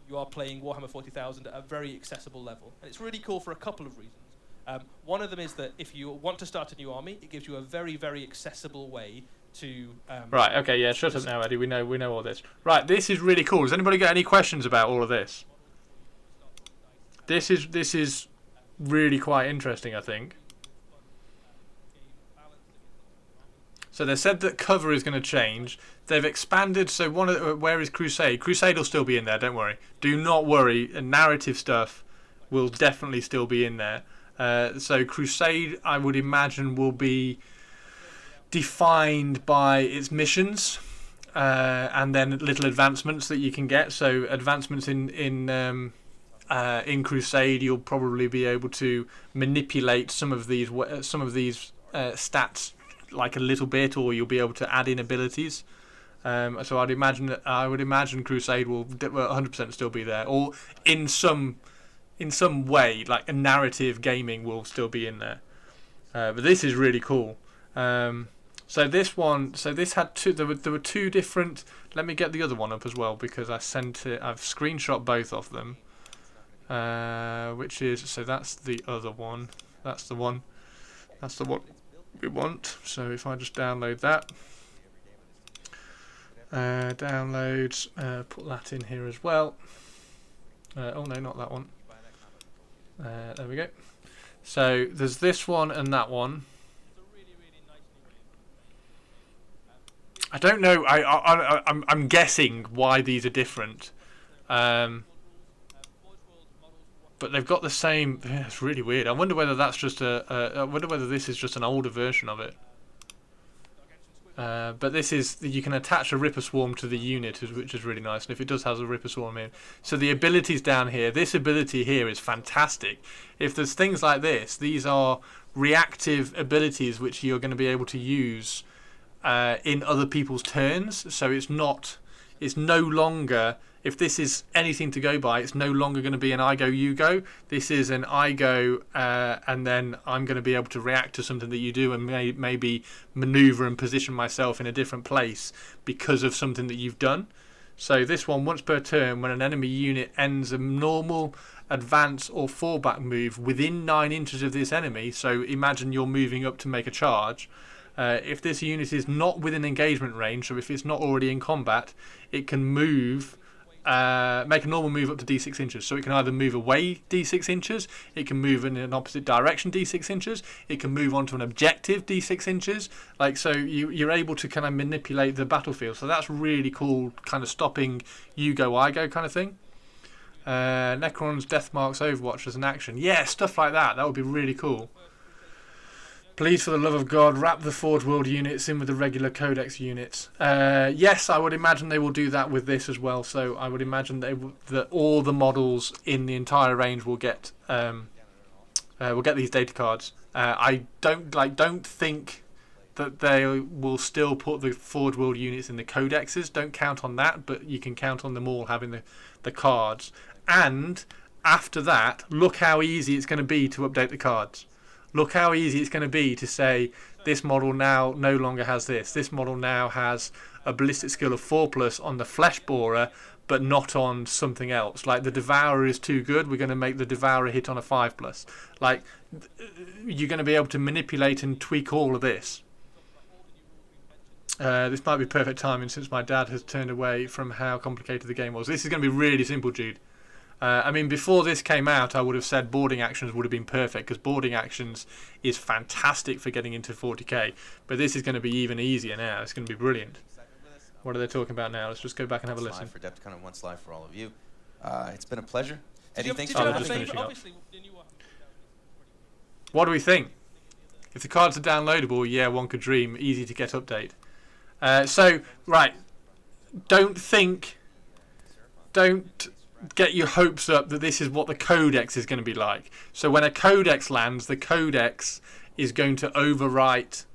you are playing Warhammer 40,000 at a very accessible level. And it's really cool for a couple of reasons. One of them is that if you want to start a new army, it gives you a very, very accessible way to... right, okay, yeah, shut up now, Eddie. We know all this. Right, this is really cool. Has anybody got any questions about all of this? This is really quite interesting, I think. So they said that cover is going to change. They've expanded. So where is Crusade? Crusade will still be in there. Don't worry. Do not worry. Narrative stuff will definitely still be in there. So Crusade, I would imagine, will be defined by its missions and then little advancements that you can get. So advancements in Crusade, you'll probably be able to manipulate some of these stats like a little bit, or you'll be able to add in abilities. So I would imagine Crusade will 100% still be there, or in some way, like a narrative gaming will still be in there. But this is really cool. So this had two. There were two different. Let me get the other one up as well, because I've screenshot both of them. Which is, so that's the other one. That's the one we want. So if I just download that, downloads, put that in here as well. Oh no, not that one. There we go. So there's this one and that one. I don't know. I'm guessing why these are different. But they've got the same. Yeah, it's really weird. I wonder whether that's just I wonder whether this is just an older version of it. But this is, you can attach a Ripper Swarm to the unit, which is really nice. And if it does have a Ripper Swarm in, so the abilities down here. This ability here is fantastic. If there's things like this, these are reactive abilities which you're going to be able to use in other people's turns. So it's no longer. If this is anything to go by, it's no longer going to be an I go, you go. This is an I go, and then I'm going to be able to react to something that you do and maybe maneuver and position myself in a different place because of something that you've done. So this one, once per turn, when an enemy unit ends a normal, advance or fallback move within 9 inches of this enemy, so imagine you're moving up to make a charge. If this unit is not within engagement range, so if it's not already in combat, it can move... make a normal move up to d6 inches. So it can either move away d6 inches, it can move in an opposite direction d6 inches, it can move onto an objective d6 inches. Like, so you're able to kind of manipulate the battlefield. So that's really cool, kind of stopping you go, I go kind of thing. Necron's Death Marks Overwatch as an action. Yeah, stuff like that. That would be really cool. Please, for the love of God, wrap the Forge World units in with the regular Codex units. Yes, I would imagine they will do that with this as well. So I would imagine that all the models in the entire range will get these data cards. I don't think that they will still put the Forge World units in the codexes. Don't count on that, but you can count on them all having the cards. And after that, look how easy it's going to be to update the cards. Look how easy it's going to be to say this model now no longer has this. This model now has a ballistic skill of 4+ on the Flesh Borer, but not on something else. Like the Devourer is too good, we're going to make the Devourer hit on a 5+. Like, you're going to be able to manipulate and tweak all of this. This might be perfect timing since my dad has turned away from how complicated the game was. This is going to be really simple, Jude. I mean, before this came out, I would have said boarding actions would have been perfect, because boarding actions is fantastic for getting into 40k. But this is going to be even easier now. It's going to be brilliant. What are they talking about now? Let's just go back and have a listen. For Adepticon and one slide for all of you. It's been a pleasure. Eddie, thanks for just finishing up. What do we think? If the cards are downloadable, yeah, one could dream. Easy to get update. Right. Don't get your hopes up that this is what the codex is going to be like. So when a codex lands, the codex is going to overwrite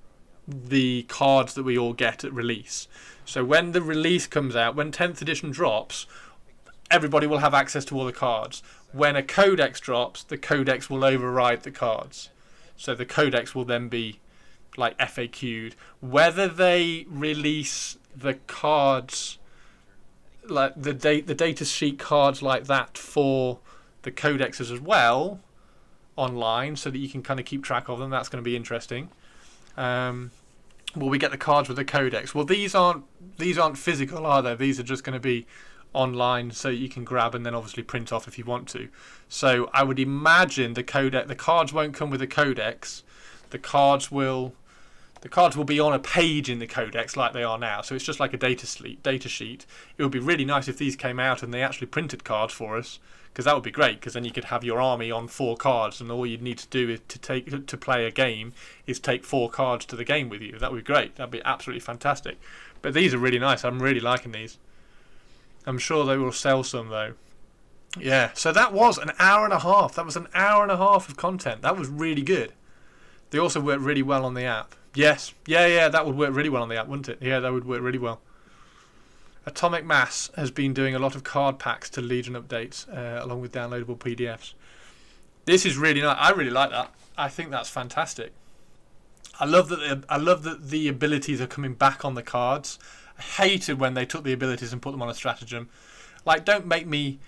the cards that we all get at release. So when the release comes out, when 10th edition drops, everybody will have access to all the cards. When a codex drops, the codex will override the cards. So the codex will then be like FAQ'd. Whether they release the cards, like the data sheet cards like that for the codexes as well online, so that you can kind of keep track of them, that's going to be interesting. Will we get the cards with the codex? Well, these aren't physical, are they? These are just going to be online, so you can grab and then obviously print off if you want to. So I would imagine the cards won't come with a codex. The cards will be on a page in the codex like they are now. So it's just like a data sheet. It would be really nice if these came out and they actually printed cards for us, because that would be great, because then you could have your army on 4 cards, and all you'd need to do is to play a game is take 4 cards to the game with you. That would be great. That would be absolutely fantastic. But these are really nice. I'm really liking these. I'm sure they will sell some though. Yeah, so that was an hour and a half. That was an hour and a half of content. That was really good. They also work really well on the app. Yes. Yeah, that would work really well on the app, wouldn't it? Yeah, that would work really well. Atomic Mass has been doing a lot of card packs to Legion updates, along with downloadable PDFs. This is really nice. I really like that. I think that's fantastic. I love that the abilities are coming back on the cards. I hated when they took the abilities and put them on a stratagem. Like, don't make me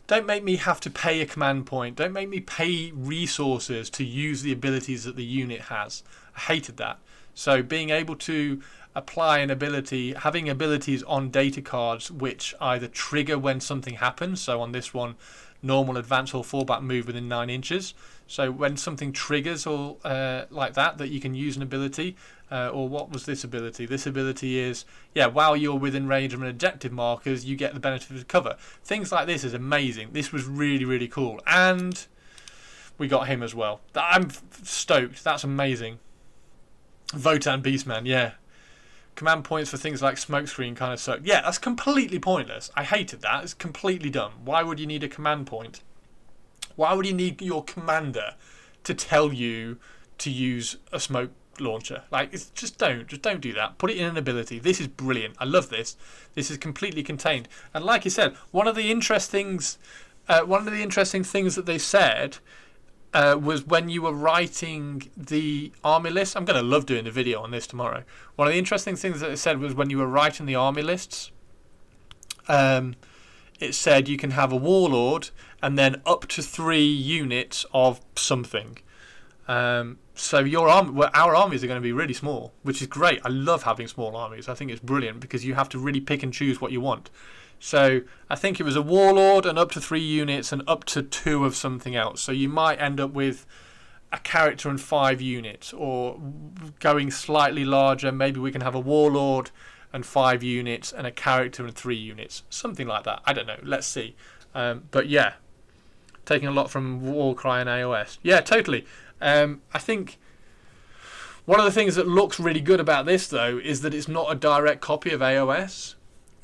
have to pay a command point. Don't make me pay resources to use the abilities that the unit has. I hated that. So being able to apply an ability, having abilities on data cards which either trigger when something happens. So on this one, normal, advance, or fallback move within 9 inches. So when something triggers or like that you can use an ability. Or what was this ability? This ability is, while you're within range of an objective markers, you get the benefit of cover. Things like this is amazing. This was really, really cool. And we got him as well. I'm stoked. That's amazing. Votan Beastman, yeah. Command points for things like smokescreen kind of suck. Yeah, that's completely pointless. I hated that. It's completely dumb. Why would you need a command point? Why would you need your commander to tell you to use a smoke launcher? Like, just don't do that. Put it in an ability. This is brilliant. I love this. This is completely contained. And like you said, one of the interesting things that they said was when you were writing the army list. I'm going to love doing the video on this tomorrow. One of the interesting things that it said was when you were writing the army lists, it said you can have a warlord and then up to 3 units of something. So our armies are going to be really small, which is great. I love having small armies. I think it's brilliant because you have to really pick and choose what you want. So I think it was a warlord and up to 3 units and up to 2 of something else. So you might end up with a character and 5 units, or going slightly larger. Maybe we can have a warlord and 5 units and a character and 3 units. Something like that. I don't know. Let's see. But yeah, taking a lot from Warcry and AOS. Yeah, totally. I think One of the things that looks really good about this, though, is that it's not a direct copy of AOS.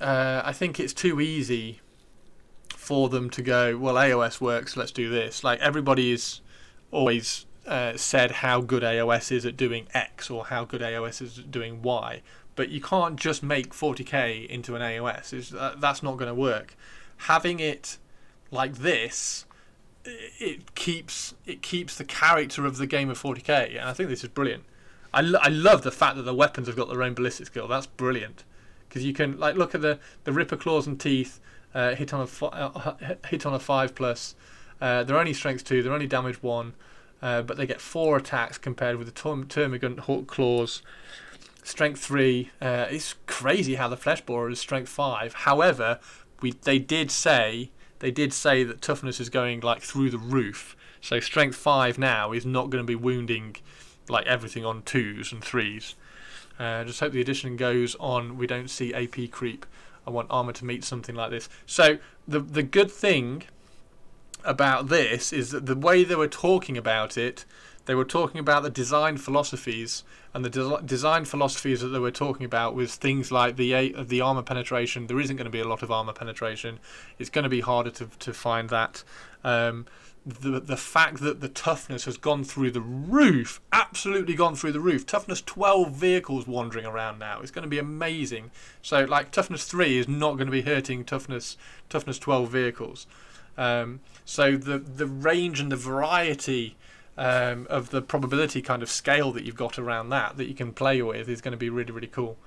I think it's too easy for them to go, well, AOS works, let's do this. Like, everybody's always said how good AOS is at doing X or how good AOS is at doing Y. But you can't just make 40k into an AOS. That's not going to work. Having it like this, it keeps the character of the game of 40k, and I think this is brilliant. I love the fact that the weapons have got their own ballistic skill. That's brilliant, because you can like look at the Ripper claws and teeth, hit on a 5+. They're only strength 2, they're only damage 1, but they get 4 attacks compared with the Termagant claws, strength 3. It's crazy how the flesh borer is strength 5. However, they did say that toughness is going like through the roof. So strength 5 now is not going to be wounding like everything on 2s and 3s. Just hope the edition goes on. We don't see AP creep. I want armor to meet something like this. So the good thing about this is that the way they were talking about it, they were talking about the design philosophies, and the design philosophies that they were talking about was things like the armor penetration. There isn't going to be a lot of armor penetration. It's going to be harder to find that. The fact that the toughness has gone through the roof, absolutely gone through the roof. Toughness 12 vehicles wandering around now. It's going to be amazing. So like toughness 3 is not going to be hurting toughness 12 vehicles. So the range and the variety of the probability kind of scale that you've got around that you can play with is going to be really, really cool.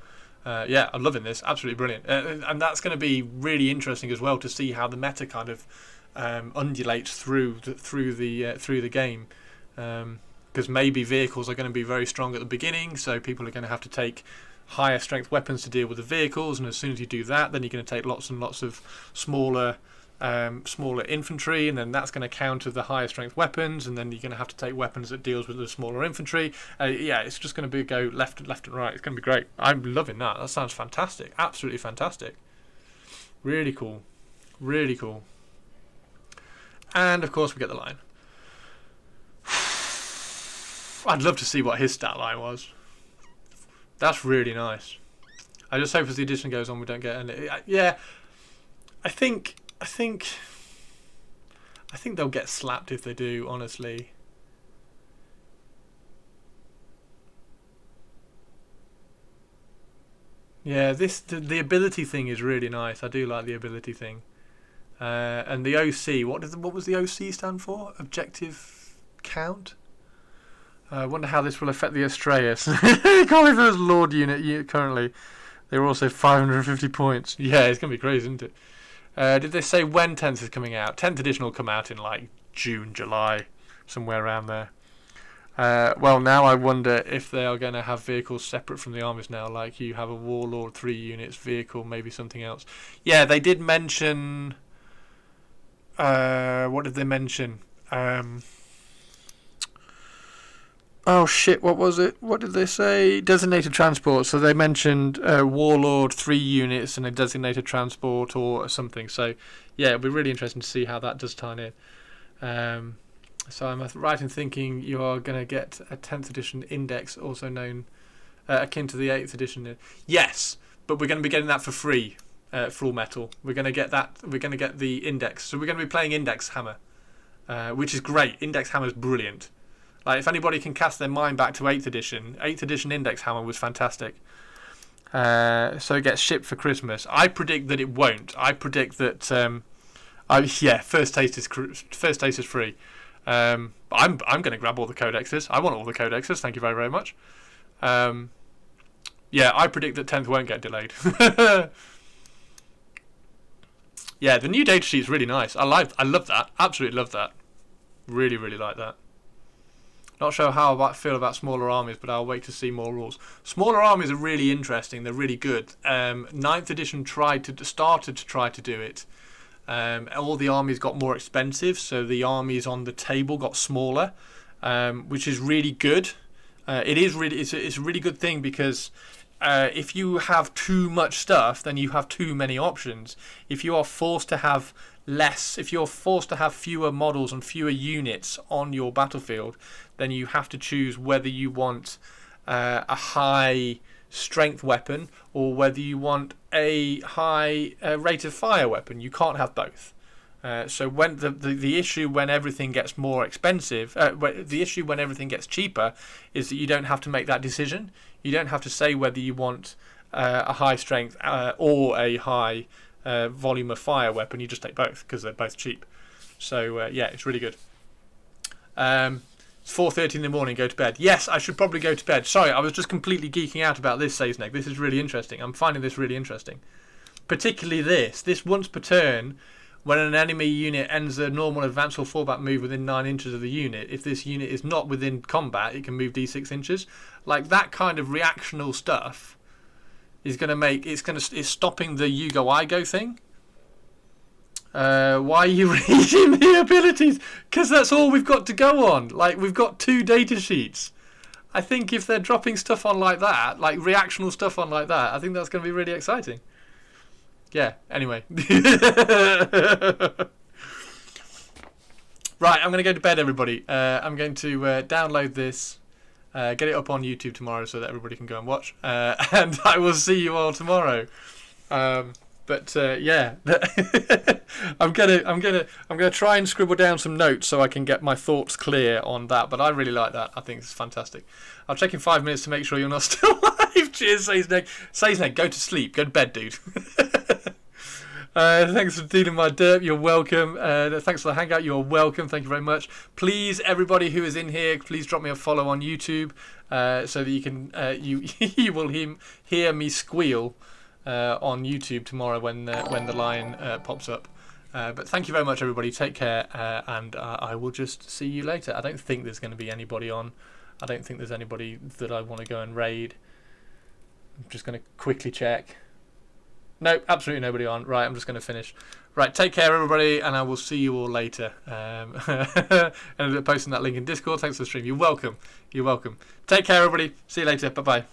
Yeah, I'm loving this. Absolutely brilliant. And that's going to be really interesting as well to see how the meta kind of undulates through the game, because maybe vehicles are going to be very strong at the beginning, so people are going to have to take higher strength weapons to deal with the vehicles, and as soon as you do that, then you're going to take lots and lots of smaller infantry, and then that's going to counter the higher strength weapons, and then you're going to have to take weapons that deals with the smaller infantry. Yeah, it's just going to go left and right. It's going to be great. I'm loving that. That sounds fantastic. Absolutely fantastic. Really cool. Really cool. And of course we get the line. I'd love to see what his stat line was. That's really nice. I just hope as the edition goes on we don't get any. Yeah, I think they'll get slapped if they do, honestly. Yeah, the ability thing is really nice. I do like the ability thing. And the OC, what was the OC stand for? Objective count? I wonder how this will affect the Astraeus. Gulliver's Lord unit currently. They're also 550 points. Yeah, it's going to be crazy, isn't it? Did they say when 10th is coming out? 10th edition will come out in like June, July, somewhere around there. Well, now I wonder if they are going to have vehicles separate from the armies now, like you have a Warlord 3 units vehicle, maybe something else. Yeah, they did mention... what did they mention? Oh shit, what was it? What did they say? Designated transport. So they mentioned Warlord 3 units and a designated transport or something. So yeah, it'll be really interesting to see how that does tie in. So I'm right in thinking you are going to get a 10th edition index, also known akin to the 8th edition. Yes, but we're going to be getting that for free. Full metal. We're going to get that. We're going to get the index. So we're going to be playing Index Hammer, which is great. Index Hammer is brilliant. Like if anybody can cast their mind back to 8th edition Index Hammer was fantastic. So it gets shipped for Christmas. I predict that it won't. I predict that. First taste is free. I'm going to grab all the codexes. I want all the codexes. Thank you very, very much. Yeah, I predict that 10th won't get delayed. Yeah, the new data sheet is really nice. I love that. Absolutely love that. Really, really like that. Not sure how I feel about smaller armies, but I'll wait to see more rules. Smaller armies are really interesting. They're really good. 9th edition started to try to do it. All the armies got more expensive, so the armies on the table got smaller, which is really good. It's a really good thing because if you have too much stuff, then you have too many options. If you are forced to have fewer models and fewer units on your battlefield, then you have to choose whether you want a high strength weapon or whether you want a high rate of fire weapon. You can't have both. So when the issue when everything gets more expensive, the issue when everything gets cheaper is that you don't have to make that decision. You don't have to say whether you want a high strength or a high volume of fire weapon. You just take both because they're both cheap. So yeah, it's really good. It's 4:30 in the morning. Go to bed. Yes, I should probably go to bed. Sorry, I was just completely geeking out about this, Saysneg. This is really interesting. I'm finding this really interesting. Particularly this once per turn, when an enemy unit ends a normal advance or fallback move within 9 inches of the unit, if this unit is not within combat, it can move d6 inches. Like that kind of reactional stuff is going to make it's stopping the you go I go thing. Why are you reading the abilities? Because that's all we've got to go on. Like, we've got 2 data sheets. I think if they're dropping stuff on like that, like reactional stuff on like that, I think that's going to be really exciting. Yeah, anyway. Right, I'm going to go to bed, everybody. I'm going to download this, get it up on YouTube tomorrow so that everybody can go and watch. And I will see you all tomorrow. But yeah, I'm gonna try and scribble down some notes so I can get my thoughts clear on that. But I really like that. I think it's fantastic. I'll check in 5 minutes to make sure you're not still alive. Cheers, Saysneg. Saysneg, go to sleep. Go to bed, dude. Thanks for dealing my derp. You're welcome. Thanks for the hangout. You're welcome. Thank you very much. Please, everybody who is in here, please drop me a follow on YouTube so that you can you will hear me squeal. On YouTube tomorrow when the line pops up. But thank you very much, everybody. Take care, and I will just see you later. I don't think there's going to be anybody on. I don't think there's anybody that I want to go and raid. I'm just going to quickly check. No, absolutely nobody on. Right, I'm just going to finish. Right, take care, everybody, and I will see you all later. And posting that link in Discord. Thanks for the stream. You're welcome. You're welcome. Take care, everybody. See you later. Bye-bye.